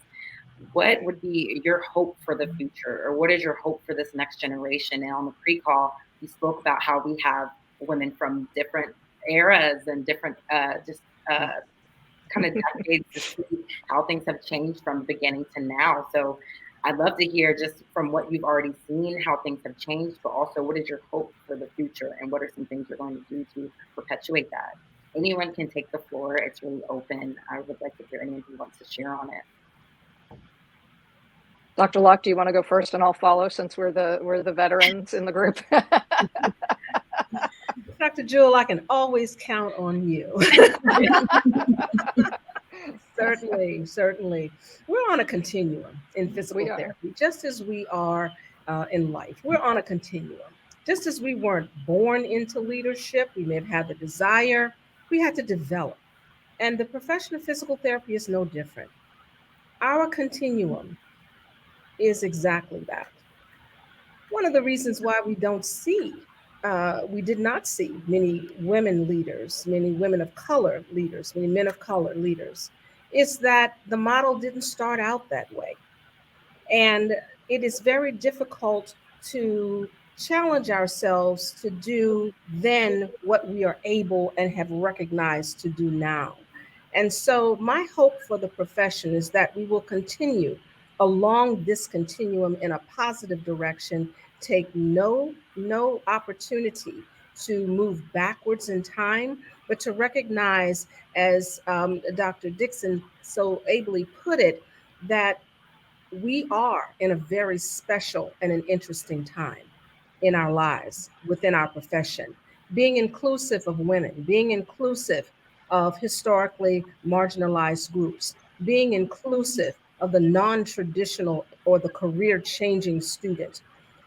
What would be your hope for the future, or what is your hope for this next generation? And on the pre-call, you spoke about how we have women from different eras and different kind of decades to see how things have changed from the beginning to now. So I'd love to hear just from what you've already seen, how things have changed, but also what is your hope for the future and what are some things you're going to do to perpetuate that? anyone can take the floor. It's really open. I would like to hear anyone who wants to share on it. Dr. Locke, do you want to go first and I'll follow since we're the veterans in the group? Dr. Jewell, I can always count on you. Certainly. We're on a continuum in physical therapy, just as we are in life. We're on a continuum. Just as we weren't born into leadership, we may have had the desire, we had to develop. And the profession of physical therapy is no different. Our continuum is exactly that. One of the reasons why we did not see many women leaders, many women of color leaders, many men of color leaders, is that the model didn't start out that way. And it is very difficult to challenge ourselves to do then what we are able and have recognized to do now. And so my hope for the profession is that we will continue along this continuum in a positive direction, take no opportunity to move backwards in time, but to recognize, as Dr. Dickson so ably put it, that we are in a very special and an interesting time in our lives, within our profession, being inclusive of women, being inclusive of historically marginalized groups, being inclusive of the non-traditional or the career-changing student,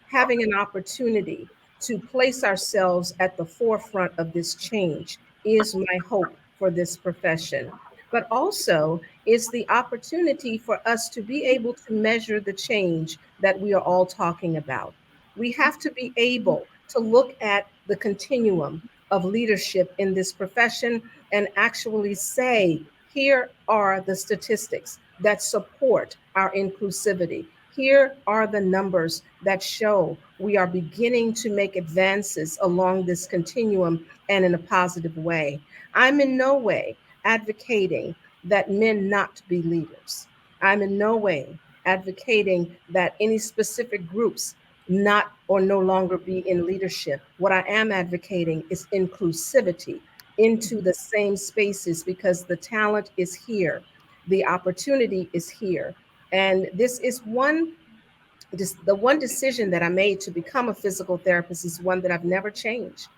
having an opportunity to place ourselves at the forefront of this change is my hope for this profession. But also is the opportunity for us to be able to measure the change that we are all talking about. We have to be able to look at the continuum of leadership in this profession and actually say, here are the statistics that support our inclusivity. Here are the numbers that show we are beginning to make advances along this continuum and in a positive way. I'm in no way advocating that men not be leaders. I'm in no way advocating that any specific groups not or no longer be in leadership. What I am advocating is inclusivity into the same spaces, because the talent is here, the opportunity is here. And this is the one decision that I made to become a physical therapist is one that I've never changed.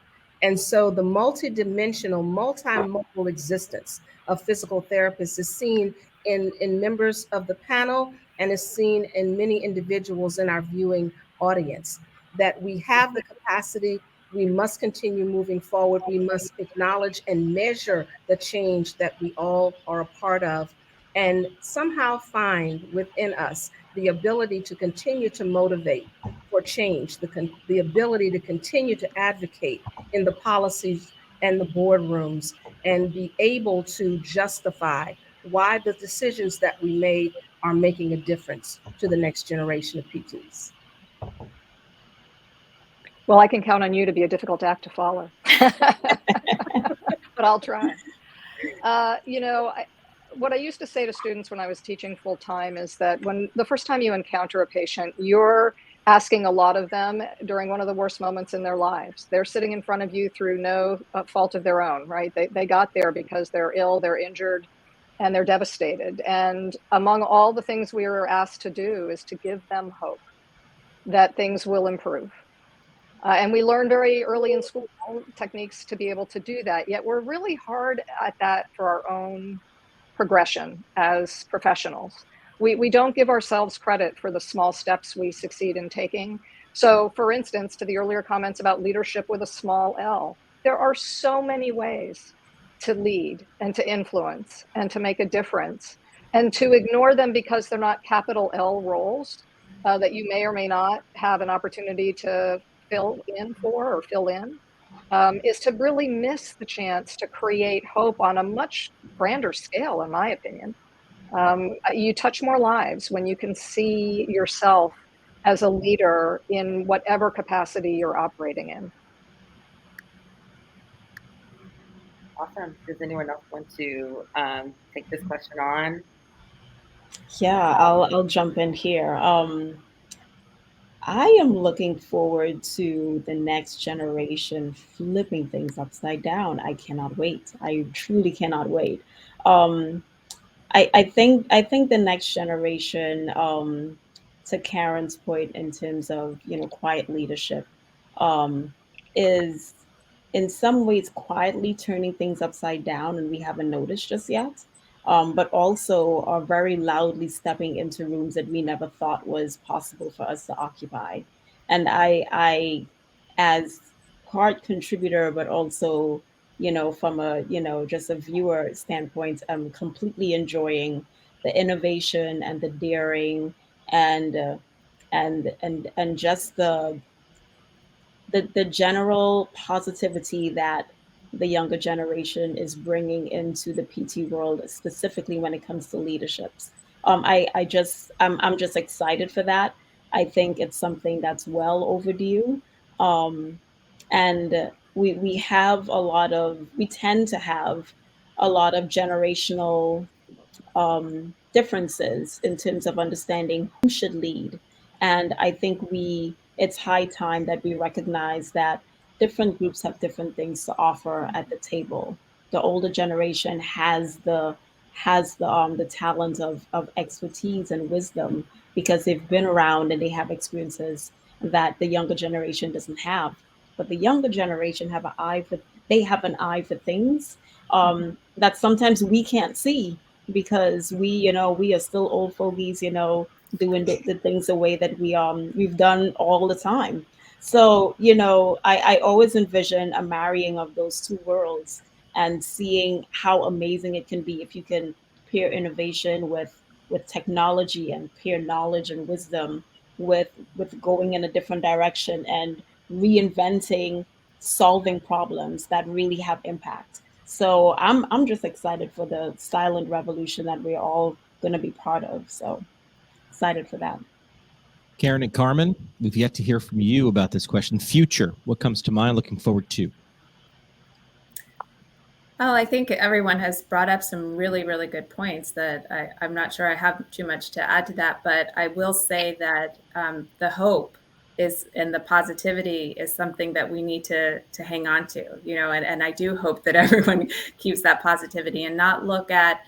And so the multidimensional, multimodal existence of physical therapists is seen in members of the panel and is seen in many individuals in our viewing audience, that we have the capacity. We must continue moving forward. We must acknowledge and measure the change that we all are a part of, and somehow find within us the ability to continue to motivate for change, the ability to continue to advocate in the policies and the boardrooms, and be able to justify why the decisions that we made are making a difference to the next generation of PTs. Well, I can count on you to be a difficult act to follow, but I'll try. What I used to say to students when I was teaching full time is that when the first time you encounter a patient, you're asking a lot of them during one of the worst moments in their lives. They're sitting in front of you through no fault of their own, right? They got there because they're ill, they're injured, and they're devastated. And among all the things we were asked to do is to give them hope that things will improve. And we learn very early in school techniques to be able to do that. Yet we're really hard at that for our own progression as professionals. We don't give ourselves credit for the small steps we succeed in taking. So for instance, to the earlier comments about leadership with a small L, there are so many ways to lead and to influence and to make a difference, and to ignore them because they're not capital L roles that you may or may not have an opportunity to fill in is to really miss the chance to create hope on a much grander scale, in my opinion. You touch more lives when you can see yourself as a leader in whatever capacity you're operating in. Awesome. Does anyone else want to take this question on? Yeah, I'll jump in here. I am looking forward to the next generation flipping things upside down. I cannot wait. I truly cannot wait. Um, I think the next generation, to Karen's point in terms of quiet leadership, um, is in some ways quietly turning things upside down, and we haven't noticed just yet. But also are very loudly stepping into rooms that we never thought was possible for us to occupy. And as part contributor, but also from a just a viewer standpoint, I'm completely enjoying the innovation and the daring and and just the general positivity that the younger generation is bringing into the PT world, specifically when it comes to leaderships. I'm just excited for that. I think it's something that's well overdue. Um, and we tend to have a lot of generational differences in terms of understanding who should lead. And I think it's high time that we recognize that different groups have different things to offer at the table. The older generation has the talent of expertise and wisdom because they've been around and they have experiences that the younger generation doesn't have. But the younger generation have an eye for things that sometimes we can't see because we are still old fogies, doing the things the way that we've done all the time. So I always envision a marrying of those two worlds and seeing how amazing it can be if you can pair innovation with technology and pair knowledge and wisdom with going in a different direction and reinventing solving problems that really have impact. So I'm just excited for the silent revolution that we're all going to be part of. So excited for that. Karen and Carmen, we've yet to hear from you about this question. Future, what comes to mind? Looking forward to. Oh, I think everyone has brought up some really, really good points that I'm not sure I have too much to add to that, but I will say that the hope is and the positivity is something that we need to hang on to, and I do hope that everyone keeps that positivity and not look at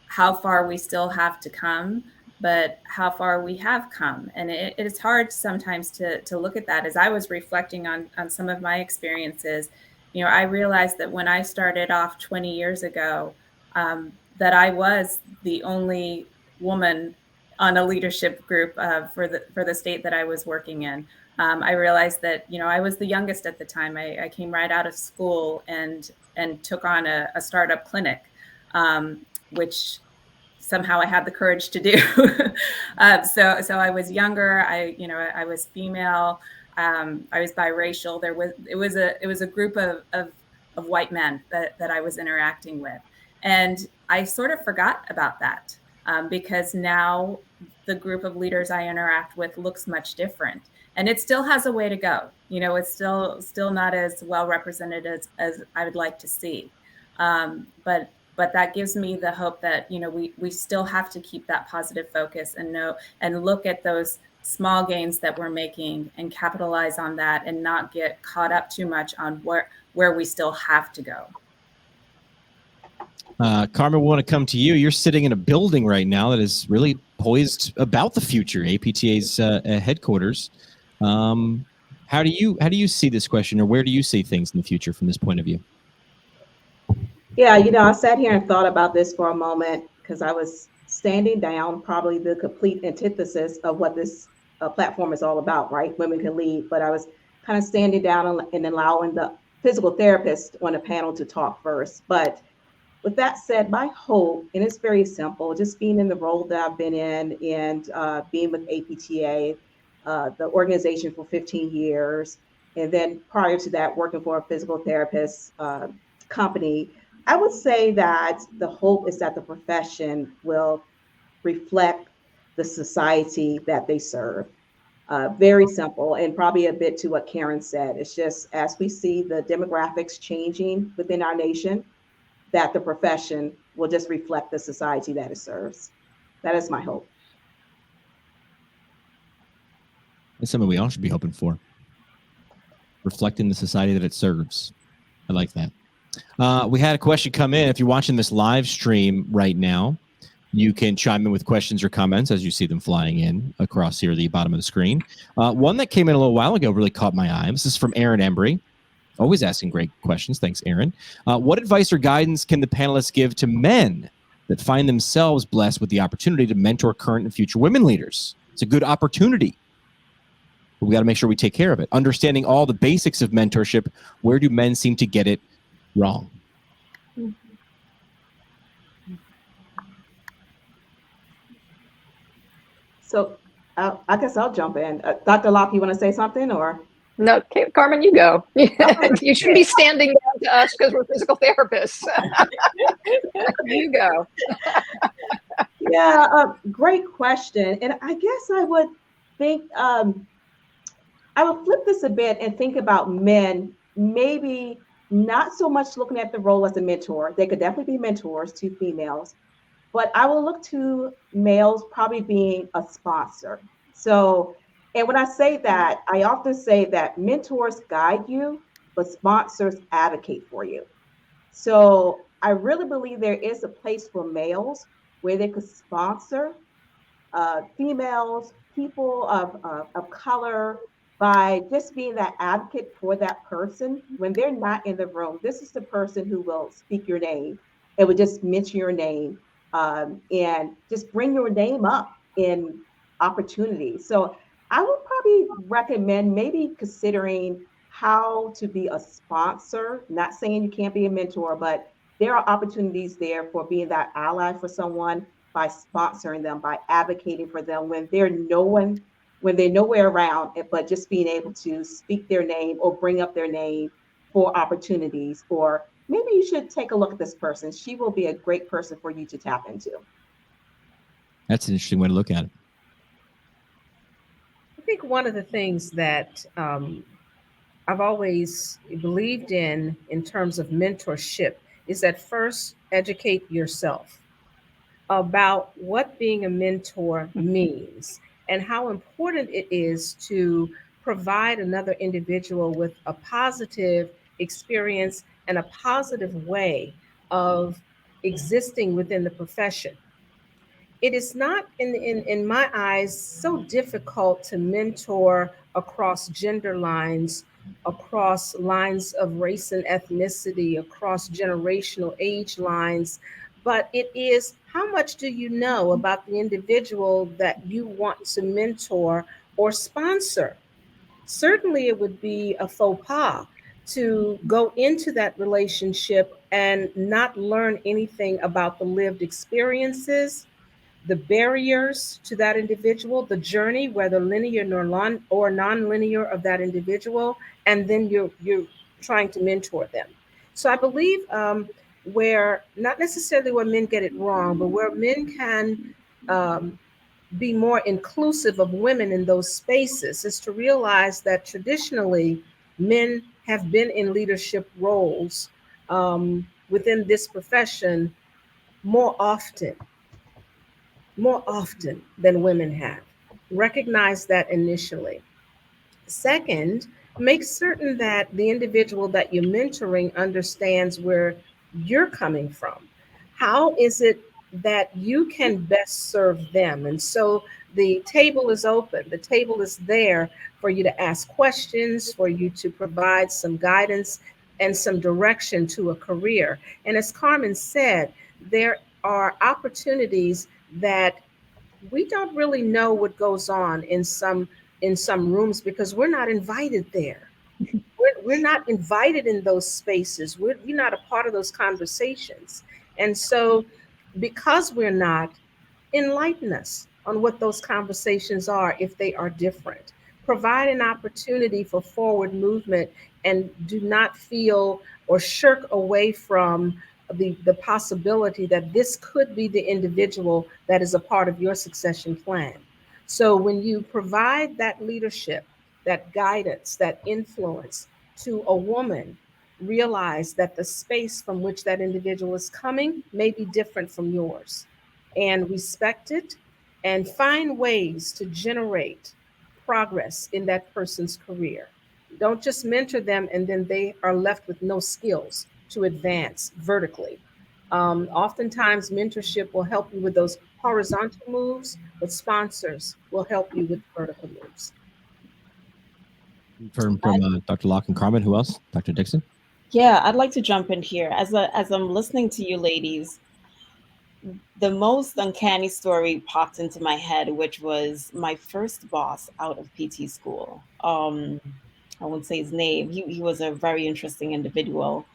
how far we still have to come, but how far we have come. And it is hard sometimes to look at that. As I was reflecting on some of my experiences, I realized that when I started off 20 years ago, that I was the only woman on a leadership group for the state that I was working in. I realized that I was the youngest at the time. I came right out of school and took on a startup clinic, which somehow I had the courage to do. So I was younger. I was female. I was biracial. It was a group of white men that I was interacting with, and I sort of forgot about that because now the group of leaders I interact with looks much different, and it still has a way to go. It's still not as well represented as I would like to see, but that gives me the hope that we still have to keep that positive focus and look at those small gains that we're making and capitalize on that and not get caught up too much on where we still have to go. Carmen, we want to come to you. You're sitting in a building right now that is really poised about the future, APTA's headquarters. How do you see this question, or where do you see things in the future from this point of view? Yeah, I sat here and thought about this for a moment because I was standing down, probably the complete antithesis of what this platform is all about, right? Women can lead, but I was kind of standing down and allowing the physical therapist on the panel to talk first. But with that said, my hope, and it's very simple, just being in the role that I've been in and being with APTA, the organization for 15 years, and then prior to that, working for a physical therapist company, I would say that the hope is that the profession will reflect the society that they serve. Very simple, and probably a bit to what Karen said. It's just as we see the demographics changing within our nation, that the profession will just reflect the society that it serves. That is my hope. That's something we all should be hoping for. Reflecting the society that it serves. I like that. We had a question come in. If you're watching this live stream right now, you can chime in with questions or comments as you see them flying in across here at the bottom of the screen. One that came in a little while ago really caught my eye. This is from Aaron Embry. Always asking great questions. Thanks, Aaron. What advice or guidance can the panelists give to men that find themselves blessed with the opportunity to mentor current and future women leaders? It's a good opportunity. But we got to make sure we take care of it. Understanding all the basics of mentorship, where do men seem to get it wrong? So I guess I'll jump in. Dr. Locke, you want to say something or? No, Carmen, you go. You shouldn't be standing down to us because we're physical therapists. You go. Yeah, great question. And I guess I would think, I would flip this a bit and think about men, maybe not so much looking at the role as a mentor. They could definitely be mentors to females, but I will look to males probably being a sponsor. So, and when I say that, I often say that mentors guide you, but sponsors advocate for you. So I really believe there is a place for males where they could sponsor females, people of color, by just being that advocate for that person when they're not in the room. This is the person who will speak your name. It would just mention your name and just bring your name up in opportunities. So I would probably recommend maybe considering how to be a sponsor, not saying you can't be a mentor, but there are opportunities there for being that ally for someone by sponsoring them, by advocating for them when they're nowhere around, but just being able to speak their name or bring up their name for opportunities. Or maybe you should take a look at this person. She will be a great person for you to tap into. That's an interesting way to look at it. I think one of the things that I've always believed in terms of mentorship is that first educate yourself about what being a mentor means and how important it is to provide another individual with a positive experience and a positive way of existing within the profession. It is not, in my eyes, so difficult to mentor across gender lines, across lines of race and ethnicity, across generational age lines, but it is how much do you know about the individual that you want to mentor or sponsor? Certainly, it would be a faux pas to go into that relationship and not learn anything about the lived experiences, the barriers to that individual, the journey, whether linear or non-linear of that individual, and then you're trying to mentor them. So I believe where not necessarily where men get it wrong, but where men can be more inclusive of women in those spaces is to realize that traditionally men have been in leadership roles within this profession more often than women have. Recognize that initially. Second, make certain that the individual that you're mentoring understands where you're coming from. How is it that you can best serve them? And so the table is open. The table is there for you to ask questions, for you to provide some guidance and some direction to a career. And as Carmen said, there are opportunities that we don't really know what goes on in some rooms because we're not invited there. We're not invited in those spaces. We're not a part of those conversations. And so because we're not, enlighten us on what those conversations are if they are different. Provide an opportunity for forward movement and do not feel or shirk away from the possibility that this could be the individual that is a part of your succession plan. So when you provide that leadership, that guidance, that influence to a woman, realize that the space from which that individual is coming may be different from yours, and respect it and find ways to generate progress in that person's career. Don't just mentor them and then they are left with no skills to advance vertically. Oftentimes, mentorship will help you with those horizontal moves, but sponsors will help you with vertical moves. From Dr. Locke and Carmen, who else? Dr. Dickson? Yeah, I'd like to jump in here. As I'm listening to you ladies, the most uncanny story popped into my head, which was my first boss out of PT school. I won't say his name. He was a very interesting individual.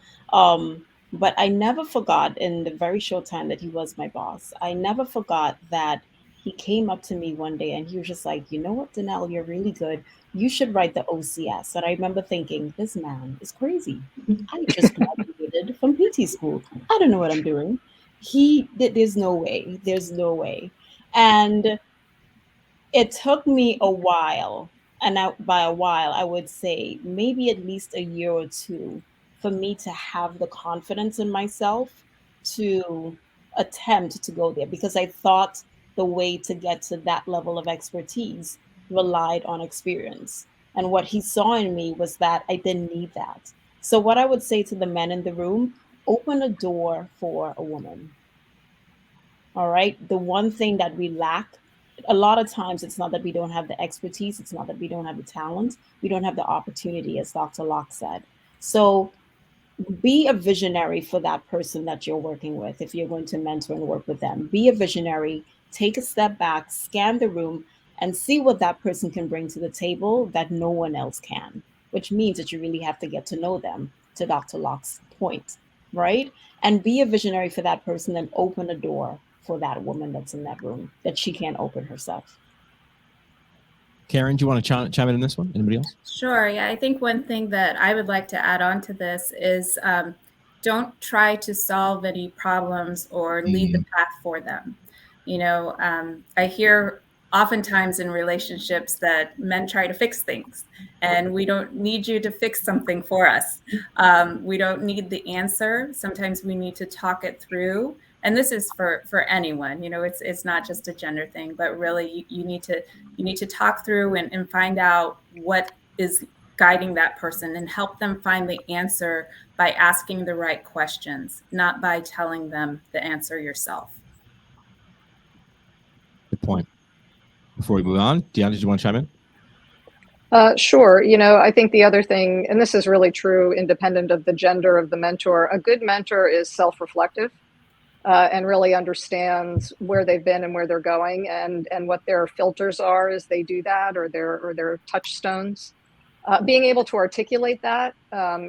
But I never forgot, in the very short time that he was my boss, I never forgot that he came up to me one day and he was just like, you know what, Danelle, you're really good. You should write the OCS. And I remember thinking, this man is crazy. I just graduated from PT school. I don't know what I'm doing. There's no way. There's no way. And it took me a while, and by a while, I would say maybe at least a year or two, for me to have the confidence in myself to attempt to go there, because I thought the way to get to that level of expertise relied on experience. And what he saw in me was that I didn't need that. So what I would say to the men in the room, open a door for a woman. All right. The one thing that we lack, a lot of times, it's not that we don't have the expertise. It's not that we don't have the talent. We don't have the opportunity, as Dr. Locke said. So be a visionary for that person that you're working with. If you're going to mentor and work with them, be a visionary, take a step back, scan the room, and see what that person can bring to the table that no one else can, which means that you really have to get to know them, to Dr. Locke's point, right? And be a visionary for that person and open a door for that woman that's in that room that she can't open herself. Karen, do you want to chime in on this one? Anybody else? Sure. Yeah, I think one thing that I would like to add on to this is don't try to solve any problems or lead the path for them. You know, I hear oftentimes in relationships that men try to fix things, and we don't need you to fix something for us. We don't need the answer. Sometimes we need to talk it through. And this is for anyone, you know, it's not just a gender thing, but really you need to talk through and find out what is guiding that person and help them find the answer by asking the right questions, not by telling them the answer yourself. Good point. Before we move on, Dianne, did you want to chime in? Sure. You know, I think the other thing, and this is really true independent of the gender of the mentor, a good mentor is self-reflective. And really understands where they've been and where they're going, and what their filters are as they do that, or their touchstones. Being able to articulate that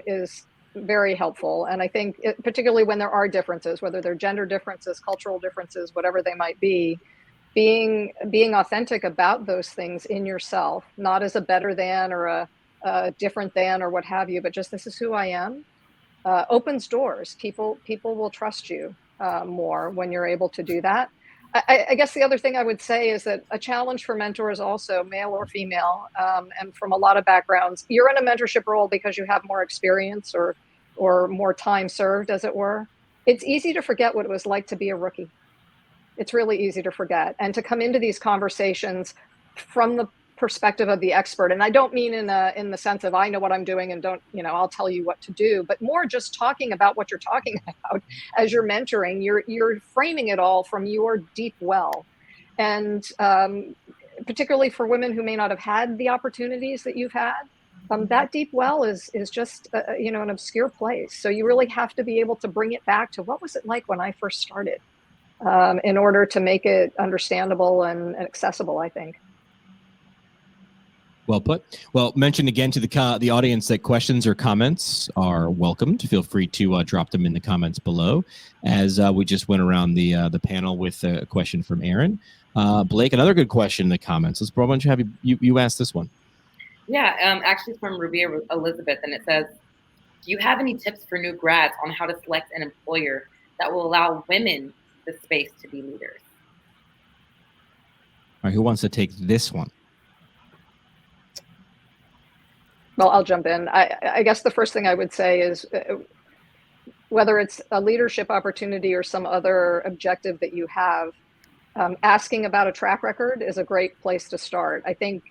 is very helpful. And I think particularly when there are differences, whether they're gender differences, cultural differences, whatever they might be, being authentic about those things in yourself, not as a better than or a different than or what have you, but just this is who I am, opens doors. People will trust you more when you're able to do that. I guess the other thing I would say is that a challenge for mentors, also male or female, and from a lot of backgrounds, you're in a mentorship role because you have more experience or more time served, as it were. It's easy to forget what it was like to be a rookie. It's really easy to forget, and to come into these conversations from the perspective of the expert. And I don't mean in the sense of I know what I'm doing and don't, you know, I'll tell you what to do, but more just talking about what you're talking about as you're mentoring. You're framing it all from your deep well. And particularly for women who may not have had the opportunities that you've had, that deep well is just, you know, an obscure place. So you really have to be able to bring it back to what was it like when I first started, in order to make it understandable and accessible, I think. Well put. Well, mention again to the audience that questions or comments are welcomed. Feel free to drop them in the comments below, as we just went around the panel with a question from Aaron. Blake, another good question in the comments. Let's why don't you have you ask this one? Yeah, actually from Ruby Elizabeth, and it says, do you have any tips for new grads on how to select an employer that will allow women the space to be leaders? All right, who wants to take this one? Well, I'll jump in. I guess the first thing I would say is whether it's a leadership opportunity or some other objective that you have, Asking about a track record is a great place to start. I think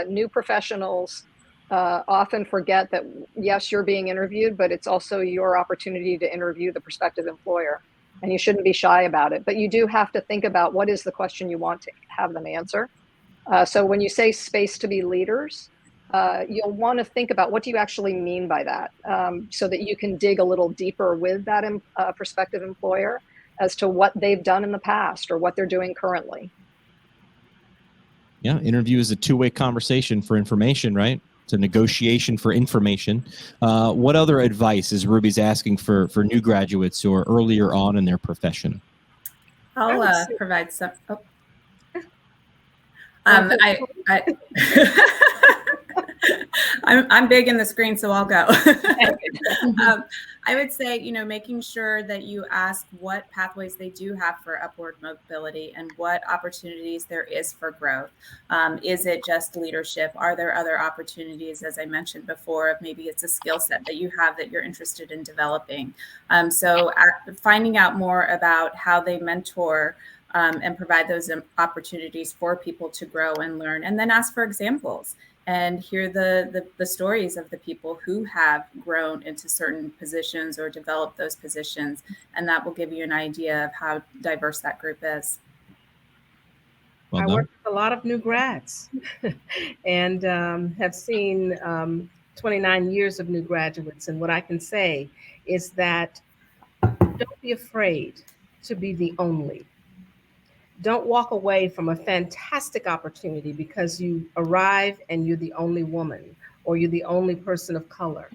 new professionals often forget that, yes, you're being interviewed, but it's also your opportunity to interview the prospective employer. And you shouldn't be shy about it. But you do have to think about what is the question you want to have them answer. So when you say space to be leaders, you'll want to think about what do you actually mean by that, so that you can dig a little deeper with that prospective employer as to what they've done in the past or what they're doing currently. Yeah, interview is a two-way conversation for information, right? It's a negotiation for information. What other advice is Ruby's asking for new graduates or earlier on in their profession? I'll provide some. Oh. I'm big in the screen, so I'll go. I would say, making sure that you ask what pathways they do have for upward mobility and what opportunities there is for growth. Is it just leadership? Are there other opportunities, as I mentioned before, maybe it's a skill set that you have that you're interested in developing? So finding out more about how they mentor and provide those opportunities for people to grow and learn, and then ask for examples and hear the stories of the people who have grown into certain positions or developed those positions. And that will give you an idea of how diverse that group is. I work with a lot of new grads and have seen 29 years of new graduates. And what I can say is that don't be afraid to be the only. Don't walk away from a fantastic opportunity because you arrive and you're the only woman or you're the only person of color.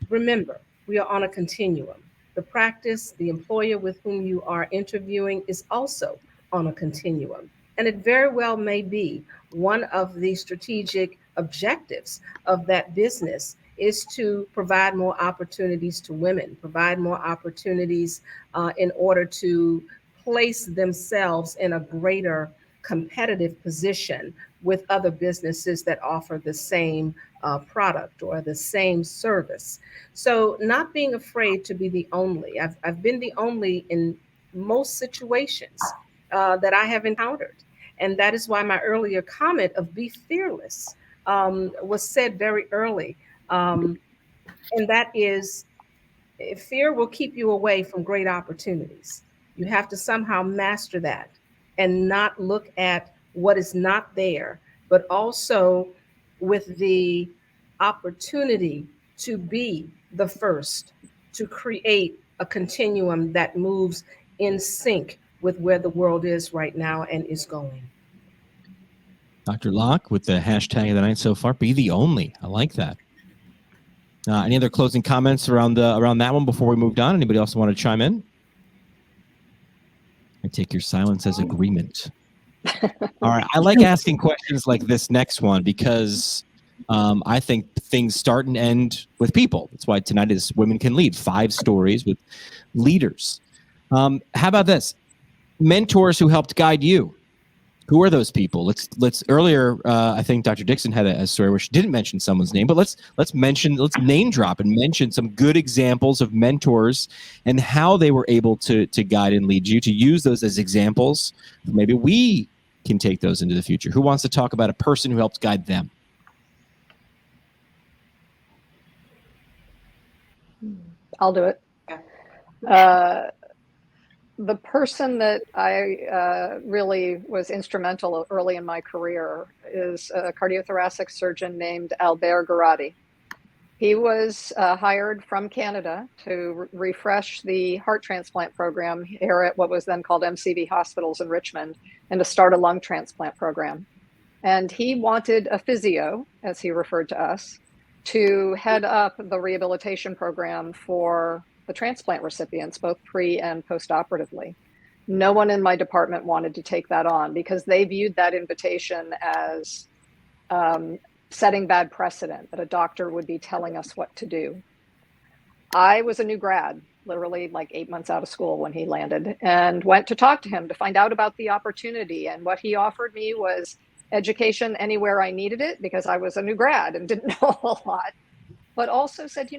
Remember, we are on a continuum. The practice, the employer with whom you are interviewing is also on a continuum. And it very well may be one of the strategic objectives of that business is to provide more opportunities to women, provide more opportunities in order to place themselves in a greater competitive position with other businesses that offer the same product or the same service. So not being afraid to be the only. I've been the only in most situations that I have encountered. And that is why my earlier comment of be fearless was said very early. And that is, fear will keep you away from great opportunities. You have to somehow master that and not look at what is not there, but also with the opportunity to be the first, to create a continuum that moves in sync with where the world is right now and is going. Dr. Locke with the hashtag of the night so far, be the only. I like that. Any other closing comments around that one before we moved on? Anybody else want to chime in? I take your silence as agreement. All right. I like asking questions like this next one because I think things start and end with people. That's why tonight is Women Can Lead, 5 stories with leaders. How about this? Mentors who helped guide you. Who are those people? Let's earlier, I think Dr. Dickson had a story where she didn't mention someone's name, but let's name drop and mention some good examples of mentors and how they were able to guide and lead you, to use those as examples. Maybe we can take those into the future. Who wants to talk about a person who helped guide them? I'll do it. The person that I really was instrumental early in my career is a cardiothoracic surgeon named Albert Garati. He was hired from Canada to refresh the heart transplant program here at what was then called MCV Hospitals in Richmond, and to start a lung transplant program. And he wanted a physio, as he referred to us, to head up the rehabilitation program for the transplant recipients, both pre and post-operatively. No one in my department wanted to take that on because they viewed that invitation as setting bad precedent, that a doctor would be telling us what to do. I was a new grad, literally like 8 months out of school when he landed, and went to talk to him to find out about the opportunity. And what he offered me was education anywhere I needed it because I was a new grad and didn't know a lot. But also said,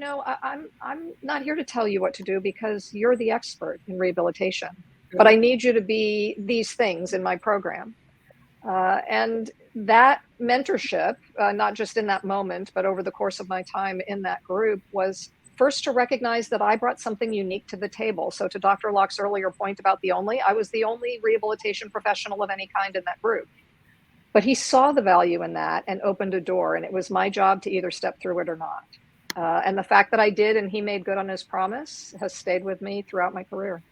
I'm not here to tell you what to do because you're the expert in rehabilitation. but I need you to be these things in my program. And that mentorship, not just in that moment, but over the course of my time in that group, was first to recognize that I brought something unique to the table. So to Dr. Locke's earlier point about I was the only rehabilitation professional of any kind in that group. But he saw the value in that and opened a door, and it was my job to either step through it or not. And the fact that I did and he made good on his promise has stayed with me throughout my career.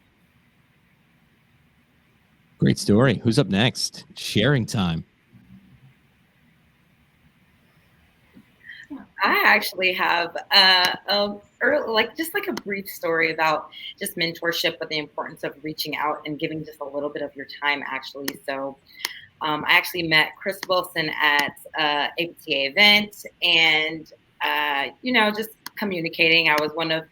Great story. Who's up next? Sharing time. I actually have just like a brief story about just mentorship, but the importance of reaching out and giving just a little bit of your time, actually. So I actually met Chris Wilson at APTA event, and just communicating. I was one of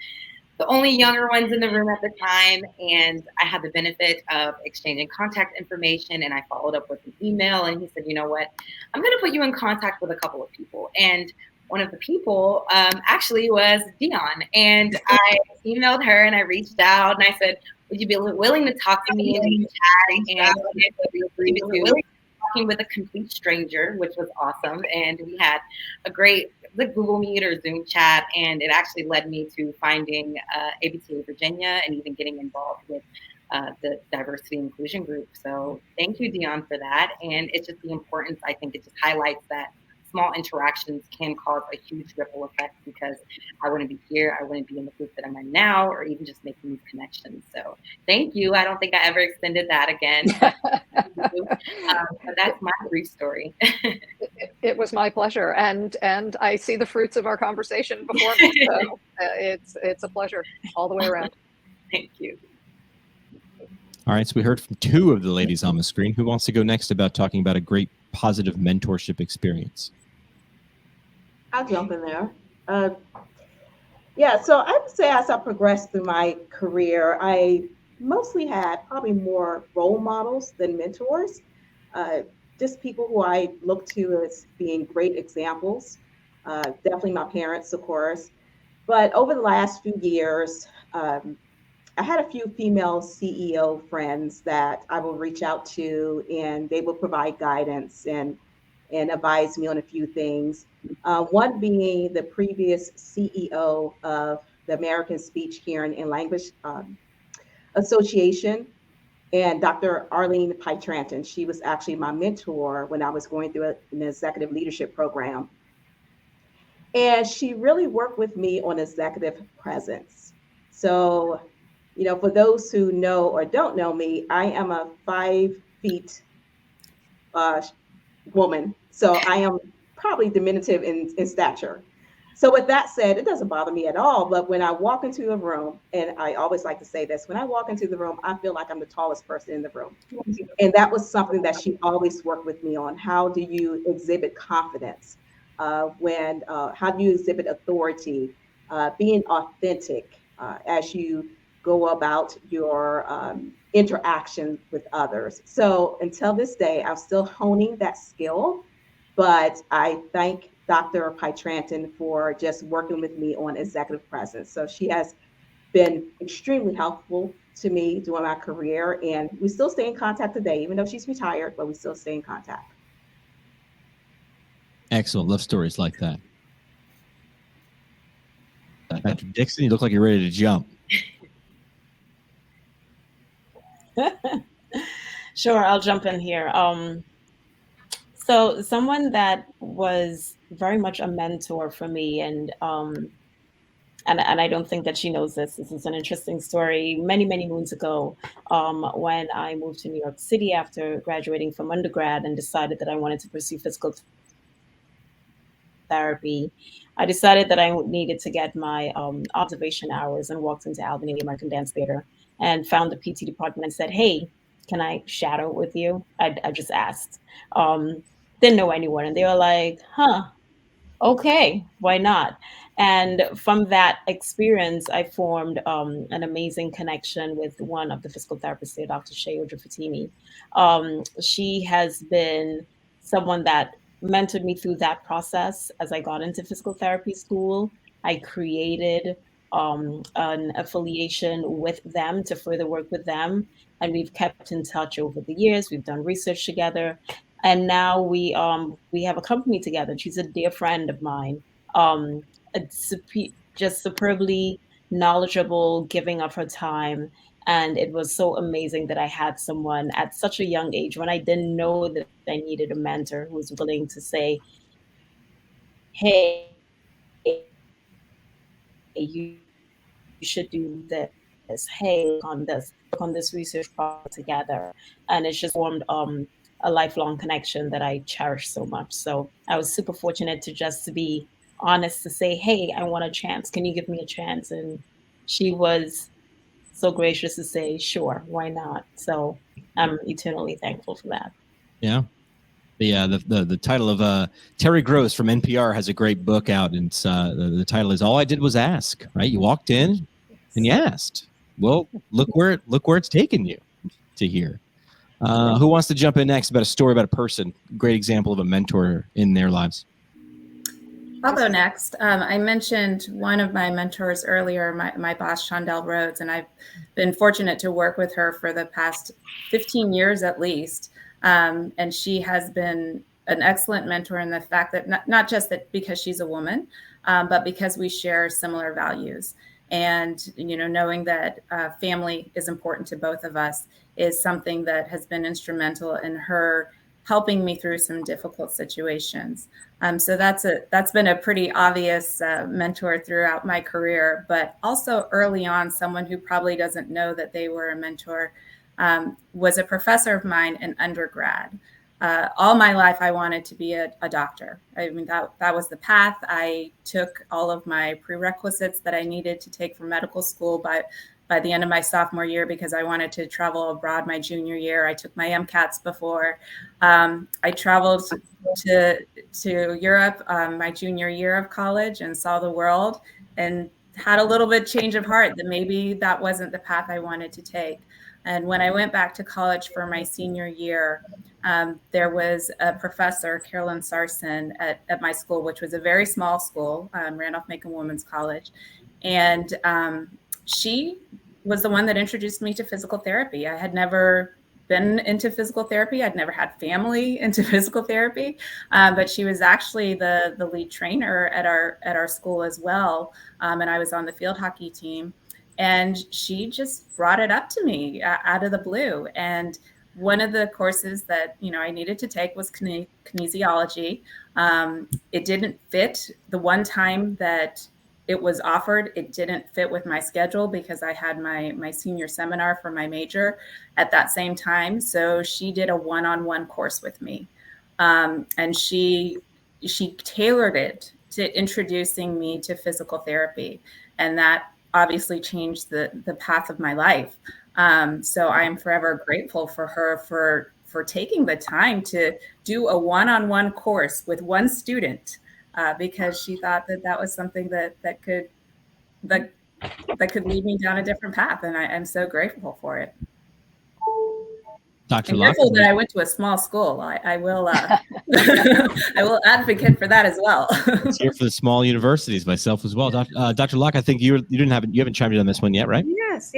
the only younger ones in the room at the time, and I had the benefit of exchanging contact information, and I followed up with an email, and he said, you know what, I'm going to put you in contact with a couple of people. And one of the people actually was Dianne, and I emailed her and I reached out and I said, would you be willing to talk to me in the chat? And we agreed to talking with a complete stranger, which was awesome. And we had a great Google Meet or Zoom chat, and it actually led me to finding APTA Virginia and even getting involved with the diversity inclusion group. So thank you, Dianne, for that. And it's just the importance, I think it just highlights that small interactions can cause a huge ripple effect, because I wouldn't be here, I wouldn't be in the group that I'm in now, or even just making these connections. So thank you. I don't think I ever extended that again. But that's my brief story. It was my pleasure, and I see the fruits of our conversation before me. So it's a pleasure all the way around. Thank you. All right, so we heard from two of the ladies on the screen. Who wants to go next about talking about a great positive mentorship experience? I'll jump in there. So I would say as I progressed through my career, I mostly had probably more role models than mentors. Just people who I look to as being great examples. Definitely my parents, of course. But over the last few years, I had a few female CEO friends that I will reach out to, and they will provide guidance and advise me on a few things. One being the previous CEO of the American Speech, Hearing, and Language Association, and Dr. Arlene Pytranton. She was actually my mentor when I was going through an executive leadership program. And she really worked with me on executive presence. So, for those who know or don't know me, I am a 5 feet woman. So I am probably diminutive in stature. So with that said, it doesn't bother me at all. But when I walk into a room, and I always like to say this, when I walk into the room, I feel like I'm the tallest person in the room. And that was something that she always worked with me on. How do you exhibit confidence? How do you exhibit authority? Being authentic as you go about your interaction with others. So until this day, I'm still honing that skill, but I thank Dr. Pytranton for just working with me on executive presence. So she has been extremely helpful to me during my career, and we still stay in contact today, even though she's retired, but we still stay in contact. Excellent. Love stories like that. Dr. Dickson, you look like you're ready to jump. Sure, I'll jump in here. So someone that was very much a mentor for me, and I don't think that she knows this. This is an interesting story. Many, many moons ago, when I moved to New York City after graduating from undergrad and decided that I wanted to pursue physical therapy, I decided that I needed to get my observation hours, and walked into Albany American Dance Theater and found the PT department and said, hey, can I shadow with you? I just asked. Didn't know anyone. And they were like, okay, why not? And from that experience, I formed an amazing connection with one of the physical therapists there, Dr. Shea Fatimi. She has been someone that mentored me through that process as I got into physical therapy school. I created an affiliation with them to further work with them. And we've kept in touch over the years. We've done research together. And now we have a company together. She's a dear friend of mine. Um, just superbly knowledgeable, giving of her time. And it was so amazing that I had someone at such a young age when I didn't know that I needed a mentor who was willing to say, hey, you should do this. Hey, look on this research project together. And it's just formed a lifelong connection that I cherish so much. So I was super fortunate to be honest to say, hey, I want a chance. Can you give me a chance? And she was so gracious to say, sure, why not? So I'm eternally thankful for that. Yeah. The title of Terry Gross from NPR has a great book out, and it's, the title is "All I Did Was Ask." Right? You walked in and you asked. Well, look where it's taken you to here. Who wants to jump in next about a story about a person? Great example of a mentor in their lives. I'll go next. I mentioned one of my mentors earlier, my boss, Shondell Rhodes, and I've been fortunate to work with her for the past 15 years at least. And she has been an excellent mentor in the fact that not just that because she's a woman, but because we share similar values. And, knowing that family is important to both of us is something that has been instrumental in her helping me through some difficult situations. So that's been a pretty obvious mentor throughout my career, but also early on, someone who probably doesn't know that they were a mentor was a professor of mine in undergrad. All my life, I wanted to be a doctor. I mean, that was the path. I took all of my prerequisites that I needed to take for medical school by the end of my sophomore year because I wanted to travel abroad my junior year. I took my MCATs before. I traveled to Europe my junior year of college and saw the world and had a little bit change of heart that maybe that wasn't the path I wanted to take. And when I went back to college for my senior year, there was a professor, Carolyn Sarson, at my school, which was a very small school, Randolph-Macon Women's College. And she was the one that introduced me to physical therapy. I had never been into physical therapy. I'd never had family into physical therapy, but she was actually the lead trainer at our school as well. And I was on the field hockey team. And she just brought it up to me out of the blue. And one of the courses that I needed to take was kinesiology. It didn't fit the one time that it was offered. It didn't fit with my schedule because I had my senior seminar for my major at that same time. So she did a one-on-one course with me, and she tailored it to introducing me to physical therapy, and that obviously changed the path of my life. So I am forever grateful for her for taking the time to do a one-on-one course with one student, because she thought that was something that could lead me down a different path. And I'm so grateful for it. Dr. I'm Locke, grateful that I went to a small school. I will I will advocate for that as well. It's here for the small universities, myself as well. Dr. Locke, I think you haven't chimed in on this one yet, right? Yes.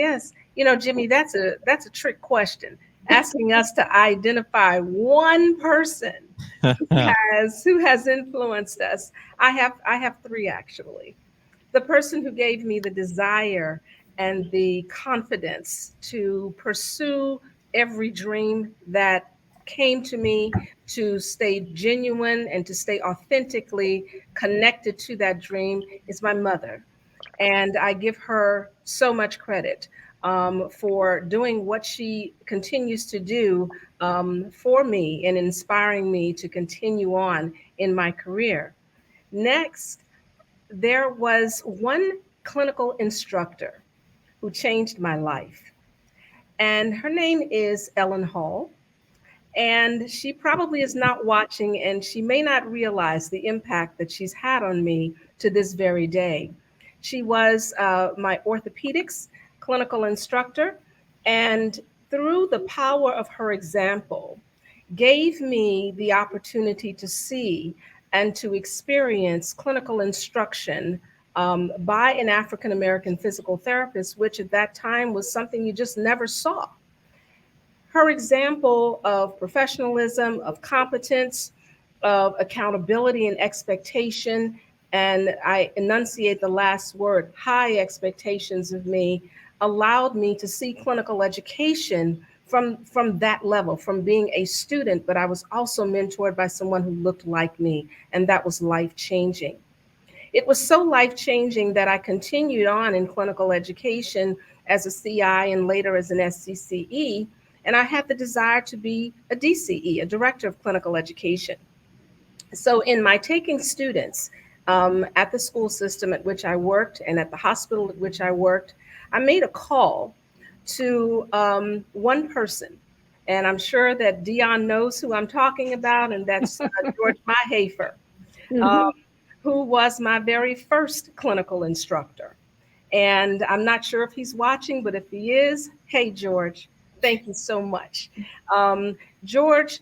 Jimmy, that's a trick question. Asking us to identify one person who has influenced us. I have three actually. The person who gave me the desire and the confidence to pursue every dream that came to me, to stay genuine and to stay authentically connected to that dream, is my mother. And I give her so much credit for doing what she continues to do for me and inspiring me to continue on in my career. Next, there was one clinical instructor who changed my life. And her name is Ellen Hall. And she probably is not watching, and she may not realize the impact that she's had on me to this very day. She was my orthopedics clinical instructor, and through the power of her example, gave me the opportunity to see and to experience clinical instruction by an African-American physical therapist, which at that time was something you just never saw. Her example of professionalism, of competence, of accountability and expectation, and I enunciate the last word, high expectations of me, allowed me to see clinical education from that level, from being a student, but I was also mentored by someone who looked like me, and that was life-changing. It was so life-changing that I continued on in clinical education as a CI and later as an SCCE, and I had the desire to be a DCE, a director of clinical education. So in my taking students at the school system at which I worked and at the hospital at which I worked, I made a call to one person. And I'm sure that Dianne knows who I'm talking about, and that's George Myhafer, who was my very first clinical instructor. And I'm not sure if he's watching, but if he is, hey, George, thank you so much. George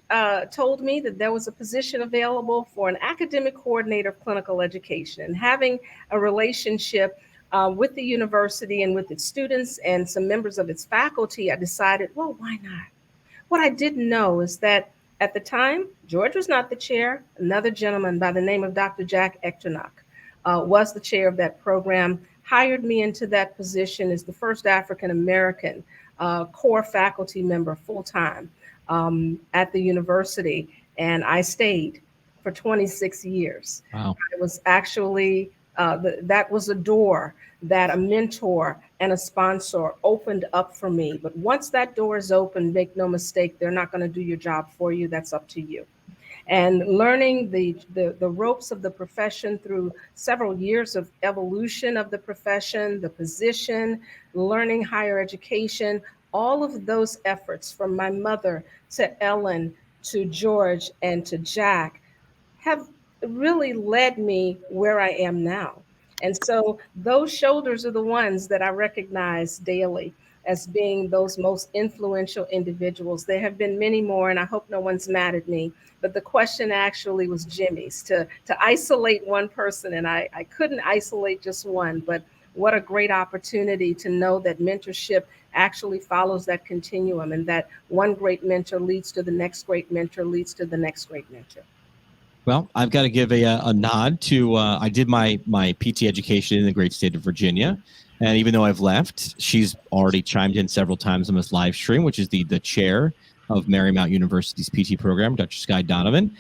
told me that there was a position available for an academic coordinator of clinical education, and having a relationship with the university and with its students and some members of its faculty, I decided, well, why not? What I didn't know is that at the time, George was not the chair. Another gentleman by the name of Dr. Jack Echternock was the chair of that program, hired me into that position as the first African-American core faculty member full-time at the university. And I stayed for 26 years. Wow. I was actually, that was a door that a mentor and a sponsor opened up for me. But once that door is open, make no mistake, they're not going to do your job for you. That's up to you. And learning the ropes of the profession through several years of evolution of the profession, the position, learning higher education, all of those efforts from my mother to Ellen, to George, and to Jack have really led me where I am now. And so those shoulders are the ones that I recognize daily as being those most influential individuals. There have been many more, and I hope no one's mad at me, but the question actually was Jimmy's, to isolate one person, and I couldn't isolate just one, but what a great opportunity to know that mentorship actually follows that continuum, and that one great mentor leads to the next great mentor, leads to the next great mentor. Well, I've got to give a nod to, I did my PT education in the great state of Virginia. And even though I've left, she's already chimed in several times on this live stream, which is the chair of Marymount University's PT program, Dr. Sky Donovan.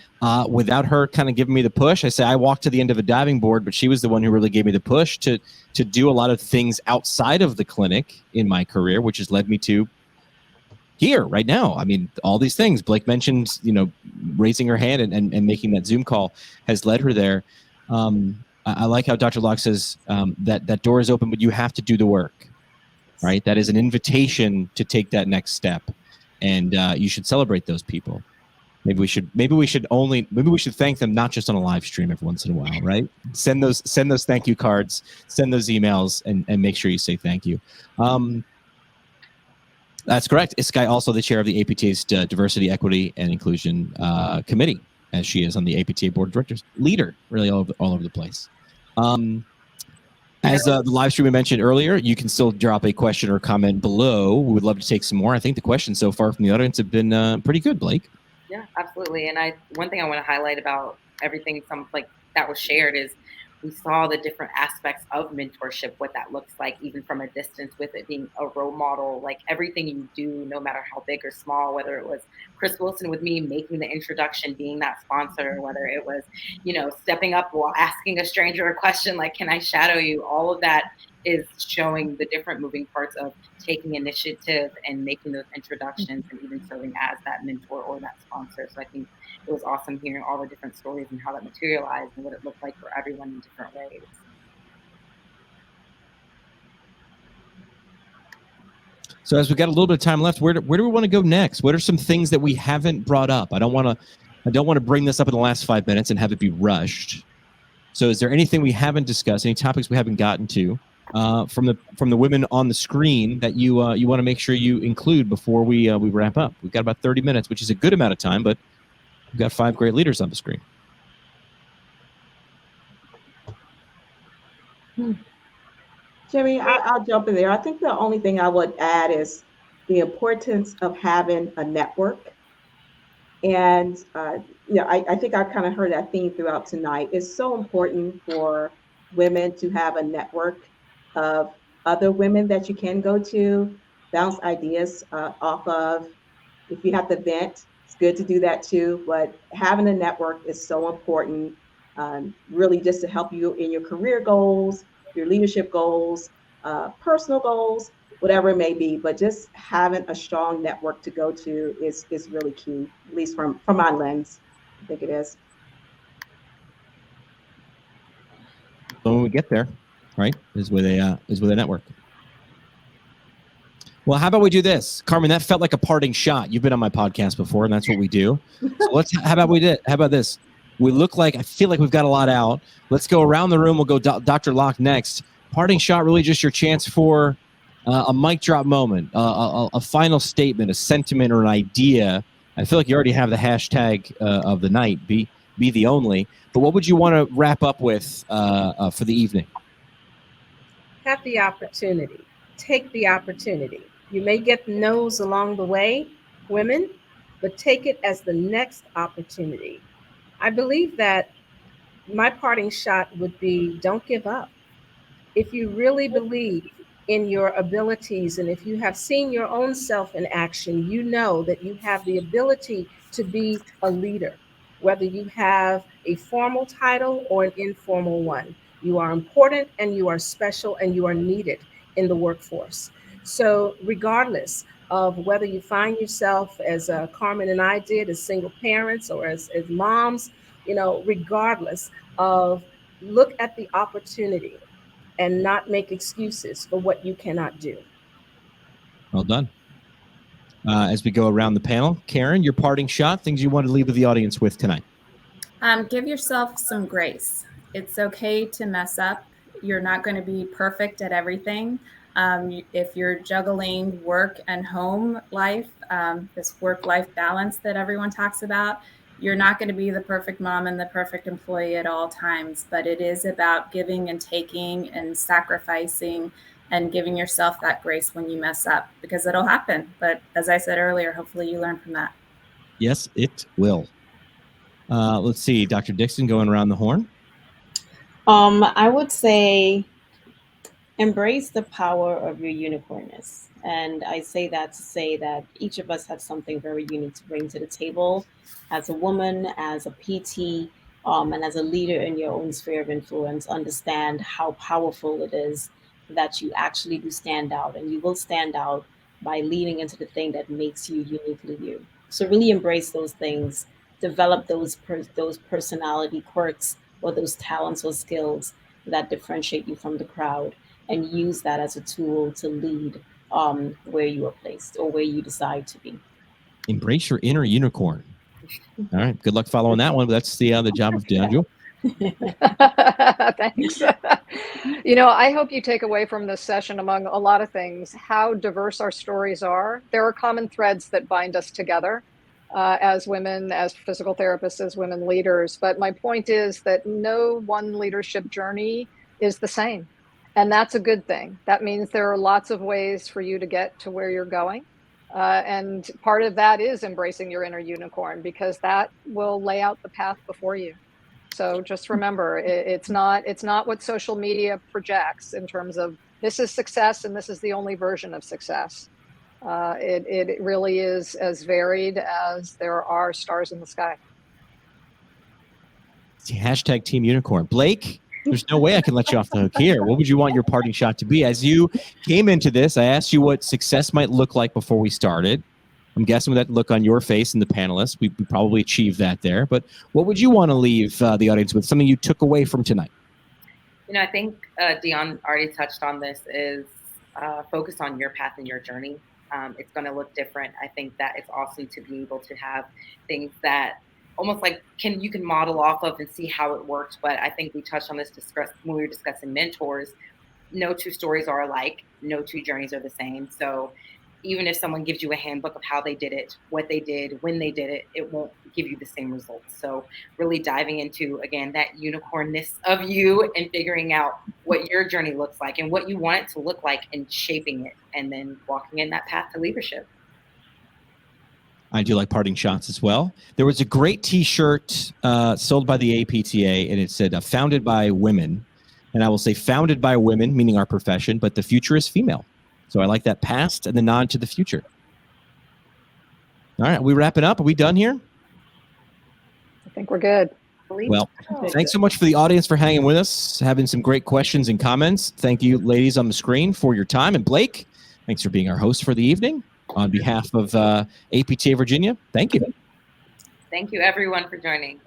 Without her kind of giving me the push, I say I walked to the end of a diving board, but she was the one who really gave me the push to do a lot of things outside of the clinic in my career, which has led me to here right now. I mean, all these things Blake mentioned, raising her hand and making that Zoom call has led her there. I like how Dr. Locke says that door is open, but you have to do the work, right? That is an invitation to take that next step, and you should celebrate those people. Maybe we should thank them not just on a live stream every once in a while, right? Send those thank you cards, send those emails, and make sure you say thank you. That's correct. Is Sky also the chair of the APTA's Diversity, Equity, and Inclusion Committee, as she is on the APTA Board of Directors. Leader, really all over the place. As the live stream we mentioned earlier, you can still drop a question or comment below. We would love to take some more. I think the questions so far from the audience have been pretty good, Blake. Yeah, absolutely. And one thing I want to highlight about everything that was shared is we saw the different aspects of mentorship, what that looks like, even from a distance, with it being a role model, like everything you do, no matter how big or small, whether it was Chris Wilson with me making the introduction, being that sponsor, whether it was, stepping up while asking a stranger a question, like, can I shadow you? All of that is showing the different moving parts of taking initiative and making those introductions and even serving as that mentor or that sponsor. So I think it was awesome hearing all the different stories and how that materialized and what it looked like for everyone in different ways. So as we got a little bit of time left, where do we want to go next? What are some things that we haven't brought up? I don't want to bring this up in the last 5 minutes and have it be rushed. So is there anything we haven't discussed, any topics we haven't gotten to from the women on the screen that you want to make sure you include before we wrap up? We've got about 30 minutes, which is a good amount of time, but we've got 5 great leaders on the screen. Jimmy, I'll jump in there. I think the only thing I would add is the importance of having a network. And I think I kind of heard that theme throughout tonight. It's so important for women to have a network of other women that you can go to, bounce ideas off of. If you have to vent, it's good to do that too. But having a network is so important, really just to help you in your career goals, your leadership goals, personal goals, whatever it may be. But just having a strong network to go to is really key, at least from my lens. I think it is. So when we get there, right, is with a network. Well, how about we do this, Carmen? That felt like a parting shot. You've been on my podcast before, and that's what we do. So how about this? We look like, I feel like we've got a lot out. Let's go around the room. We'll go Dr. Locke next. Parting shot, really just your chance for a mic drop moment, a final statement, a sentiment, or an idea. I feel like you already have the hashtag of the night, be the only. But what would you want to wrap up with for the evening? Have the opportunity. Take the opportunity. You may get no's along the way, women, but take it as the next opportunity. I believe that my parting shot would be, don't give up. If you really believe in your abilities, and if you have seen your own self in action, you know that you have the ability to be a leader, whether you have a formal title or an informal one. You are important and you are special and you are needed in the workforce. So regardless of whether you find yourself, as Carmen and I did, as single parents or as moms, regardless of, look at the opportunity and not make excuses for what you cannot do. Well done. As we go around the panel, Karen, your parting shot, things you want to leave with the audience with tonight. Give yourself some grace. It's okay to mess up. You're not going to be perfect at everything. If you're juggling work and home life, this work-life balance that everyone talks about, you're not going to be the perfect mom and the perfect employee at all times, but it is about giving and taking and sacrificing and giving yourself that grace when you mess up, because it'll happen. But as I said earlier, hopefully you learn from that. Yes, it will. Let's see, Dr. Dickson, going around the horn. I would say embrace the power of your unicornness. And I say that to say that each of us have something very unique to bring to the table as a woman, as a PT, and as a leader in your own sphere of influence. Understand how powerful it is that you actually do stand out, and you will stand out by leaning into the thing that makes you uniquely you. So really embrace those things, develop those personality quirks or those talents or skills that differentiate you from the crowd, and use that as a tool to lead where you are placed or where you decide to be. Embrace your inner unicorn. All right. Good luck following that one. But that's the job of Dianne. Thanks. I hope you take away from this session, among a lot of things, how diverse our stories are. There are common threads that bind us together as women, as physical therapists, as women leaders. But my point is that no one leadership journey is the same. And that's a good thing. That means there are lots of ways for you to get to where you're going. And part of that is embracing your inner unicorn, because that will lay out the path before you. So just remember, it's not what social media projects in terms of this is success and this is the only version of success. It really is as varied as there are stars in the sky. Hashtag Team Unicorn. Blake, there's no way I can let you off the hook here. What would you want your parting shot to be? As you came into this, I asked you what success might look like before we started. I'm guessing with that look on your face and the panelists, we probably achieved that there. But what would you want to leave the audience with? Something you took away from tonight? I think Dianne already touched on this, is focus on your path and your journey. It's going to look different. I think that it's awesome to be able to have things that almost like you can model off of and see how it works. But I think we touched on this when we were discussing mentors. No two stories are alike. No two journeys are the same. So even if someone gives you a handbook of how they did it, what they did, when they did it, it won't give you the same results. So really diving into, again, that unicornness of you and figuring out what your journey looks like and what you want it to look like and shaping it and then walking in that path to leadership. I do like parting shots as well. There was a great T-shirt sold by the APTA, and it said, founded by women. And I will say founded by women, meaning our profession, but the future is female. So I like that past and the nod to the future. All right, are we wrapping up? Are we done here? I think we're good. Well, thanks so much for the audience for hanging with us, having some great questions and comments. Thank you, ladies on the screen, for your time. And Blake, thanks for being our host for the evening. On behalf of APTA Virginia, thank you. Thank you, everyone, for joining.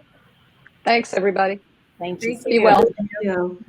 Thanks, everybody. Thank you. Be well. Thank you.